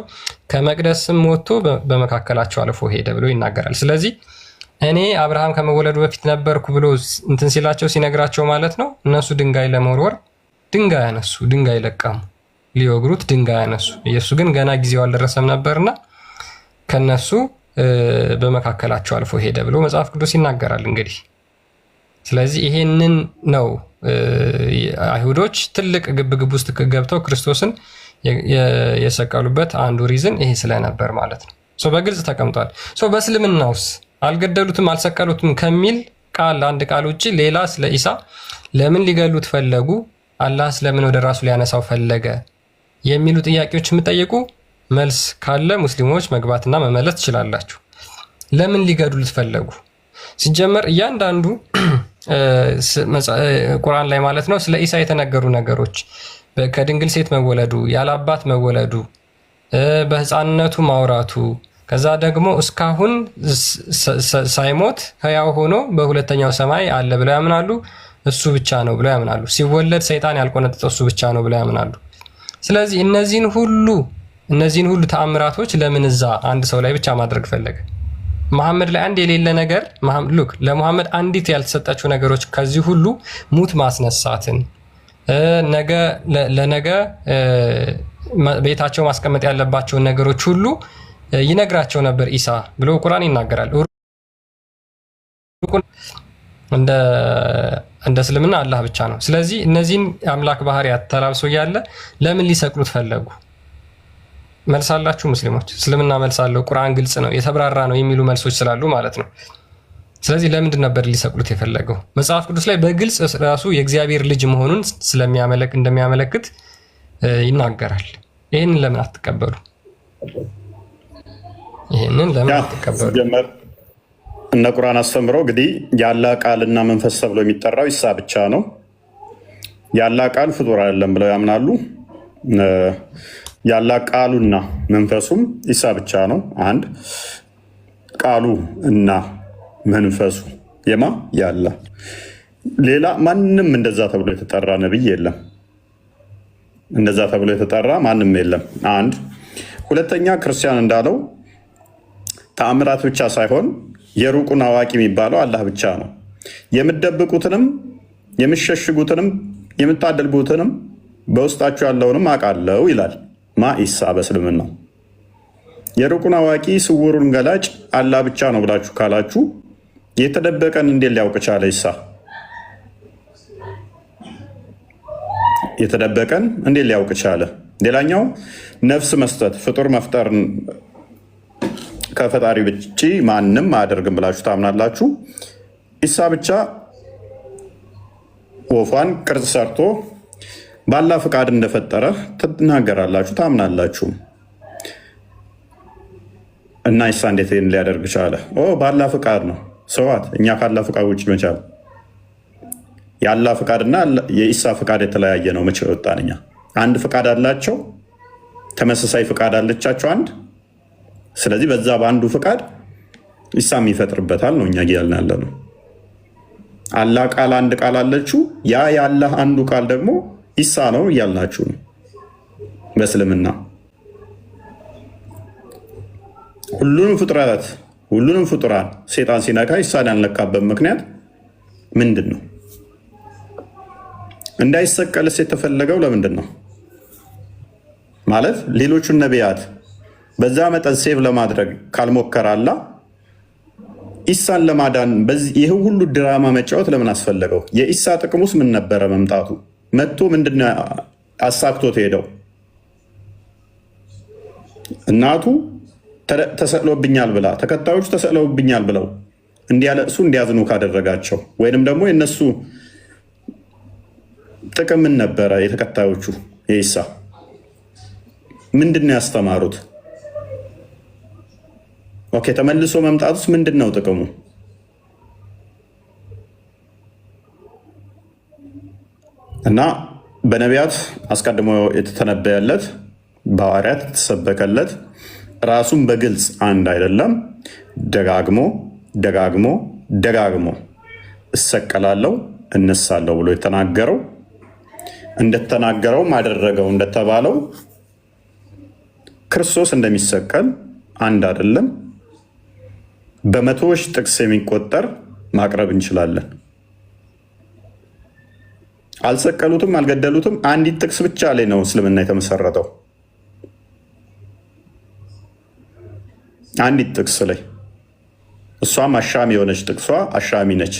C: ከመቅደስም ወጥቶ በመካከላቸው አልፎ ሄደ ብሎ ይናገራል። ስለዚህ እኔ አብርሃም ከመወለዱ በፊት ነበርኩ ብሎ እንትን ሲላቸው ሲነግራቸው ማለት ነው እነሱ ድንጋይ ለመወርወር ድንጋይ ያነሱ፣ ድንጋይ ለቀሙ፣ ሊወግሩት ድንጋይ ያነሱ። ኢየሱስ ግን ገና ጊዜው አልደረሰም ነበርና ከነሱ በመካከላቸው አልፎ ሄደ ብሎ መጽሐፍ ቅዱስ ይናገራል። እንግዲህ ስለዚህ ይሄንን ነው አይሁዶች ትልቅ ግብግብ ውስጥ ገብተው ክርስቶስን የሰቀሉበት አንዱ ሪዝን ይሄ ስለነበር ማለት ነው። በግልጽ ተቀምጧል። በእስልምናውስ አልገደሉትም አልሰቀሉትም ከሚል ቃል አንድ ቃል ውጭ ሌላ ስለ ኢሳ ለምን ሊገሉት ፈለጉ፣ አላህ ስለምን ወደ ራሱ ሊያነሳው ፈለገ የሚሉ ጥያቄዎች የምጠየቁ መልስ ካለ ሙስሊሞች መግባትና መመለስ ትችላላችሁ። ለምን ሊገድሉት ፈለጉ? ሲጀመር እያንዳንዱ ቁርአን ላይ ማለት ነው ስለ ኢሳ የተነገሩ ነገሮች ከድንግል ሴት መወለዱ፣ ያለ አባት መወለዱ፣ በህፃንነቱ ማውራቱ፣ ከዛ ደግሞ እስካሁን ሳይሞት ሕያው ሆኖ በሁለተኛው ሰማይ አለ ብለው ያምናሉ። እሱ ብቻ ነው ብለው ያምናሉ። ሲወለድ ሰይጣን ያልቆነጠጠው እሱ ብቻ ነው ብለው ያምናሉ። ስለዚህ እነዚህን ሁሉ ተአምራቶች ለምን እዛ አንድ ሰው ላይ ብቻ ማድረግ ፈለገ? መሐመድ ላይ አንድ የሌለ ነገር ሉክ ለመሐመድ አንዲት ያልተሰጠችው ነገሮች ከዚህ ሁሉ ሙት ማስነሳትን ለነገ ቤታቸው ማስቀመጥ ያለባቸውን ነገሮች ሁሉ ይነግራቸው ነበር ኢሳ ብሎ ቁርአን ይናገራል። እንደ እስልምና አላህ ብቻ ነው። ስለዚህ እነዚህን አምላክ ባህሪያት ተላብሶ እያለ ለምን ሊሰቅሉት ፈለጉ? መልሳላችሁ ሙስሊሞች? እስልምና መልሳለው፣ ቁርአን ግልጽ ነው፣ የተብራራ ነው የሚሉ መልሶች ስላሉ ማለት ነው። ስለዚህ ለምንድን ነበር ሊሰቅሉት የፈለገው? መጽሐፍ ቅዱስ ላይ በግልጽ ራሱ የእግዚአብሔር ልጅ መሆኑን እንደሚያመለክት ይናገራል። ይህንን ለምን አትቀበሉ? ይህንን ለምን አትቀበሉ?
A: እነ ቁርአን አስተምረው እንግዲህ የአላህ ቃልና መንፈስ ተብሎ የሚጠራው ኢሳ ብቻ ነው። የአላህ ቃል ፍጡር አይደለም ብለው ያምናሉ። የአላህ ቃሉና መንፈሱም ኢሳ ብቻ ነው። አንድ ቃሉ እና መንፈሱ የማ የአላህ ሌላ ማንም እንደዛ ተብሎ የተጠራ ነብይ የለም። እንደዛ ተብሎ የተጠራ ማንም የለም። አንድ ሁለተኛ ክርስቲያን እንዳለው ተአምራት ብቻ ሳይሆን የሩቁን አዋቂ የሚባለው አላህ ብቻ ነው። የምትደብቁትንም የምትሸሽጉትንም የምታደልቡትንም በውስጣችሁ ያለውንም አውቃለሁ ይላል ማ ኢሳ በእስልምና ነው። የሩቁን አዋቂ ስውሩን ገላጭ አላህ ብቻ ነው ብላችሁ ካላችሁ የተደበቀን እንዴት ሊያውቅ ቻለ? ኢሳ የተደበቀን እንዴት ሊያውቅ ቻለ? ሌላኛው ነፍስ መስጠት ፍጡር መፍጠርን ከፈጣሪ ውጭ ማንም አያደርግም ብላችሁ ታምናላችሁ። ኢሳ ብቻ ወፏን ቅርጽ ሰርቶ በአላህ ፍቃድ እንደፈጠረ ትናገራላችሁ፣ ታምናላችሁ። እና ኢሳ እንዴት ሊያደርግ ቻለ? በአላህ ፍቃድ ነው። ሰዋት እኛ ከአላህ ፍቃድ ውጭ መቻል የአላህ ፍቃድና የኢሳ ፍቃድ የተለያየ ነው። መቼ ወጣን እኛ? አንድ ፍቃድ አላቸው፣ ተመሳሳይ ፍቃድ አለቻቸው አንድ። ስለዚህ በዛ በአንዱ ፍቃድ ኢሳም ይፈጥርበታል ነው እኛ እያልን ያለ ነው። አላህ ቃል አንድ ቃል አለችው፣ ያ የአላህ አንዱ ቃል ደግሞ ኢሳ ነው እያልናችሁ ነው። በእስልምና ሁሉንም ፍጡራን ሴጣን ሲነካ ኢሳን ያልነካበት ምክንያት ምንድን ነው? እንዳይሰቀልስ የተፈለገው ለምንድን ነው? ማለት ሌሎቹን ነቢያት በዛ መጠን ሴቭ ለማድረግ ካልሞከረ አላህ ኢሳን ለማዳን ይህ ሁሉ ድራማ መጫወት ለምን አስፈለገው? የኢሳ ጥቅሙስ ምን ነበረ? መምጣቱ መጥቶ ምንድን አሳክቶት ሄደው? እናቱ ተሰቅሎብኛል ብላ ተከታዮቹ ተሰቅለውብኛል ብለው እንዲያለቅሱ እንዲያዝኑ ካደረጋቸው ወይንም ደግሞ የነሱ ጥቅም ምን ነበረ? የተከታዮቹ የኢሳ ምንድን ነው ያስተማሩት? ኦኬ ተመልሶ መምጣቱስ ምንድን ነው ጥቅሙ? እና በነቢያት አስቀድሞ የተተነበየለት በሐዋርያት የተሰበከለት ራሱን በግልጽ አንድ አይደለም ደጋግሞ ደጋግሞ ደጋግሞ እሰቀላለሁ እነሳለሁ ብሎ የተናገረው እንደተናገረውም አደረገው እንደተባለው ክርስቶስ እንደሚሰቀል አንድ አይደለም በመቶዎች ጥቅስ የሚቆጠር ማቅረብ እንችላለን። አልሰቀሉትም፣ አልገደሉትም። አንዲት ጥቅስ ብቻ ላይ ነው እስልምና የተመሰረተው። አንዲት ጥቅስ ላይ እሷም አሻሚ የሆነች ጥቅሷ አሻሚ ነች።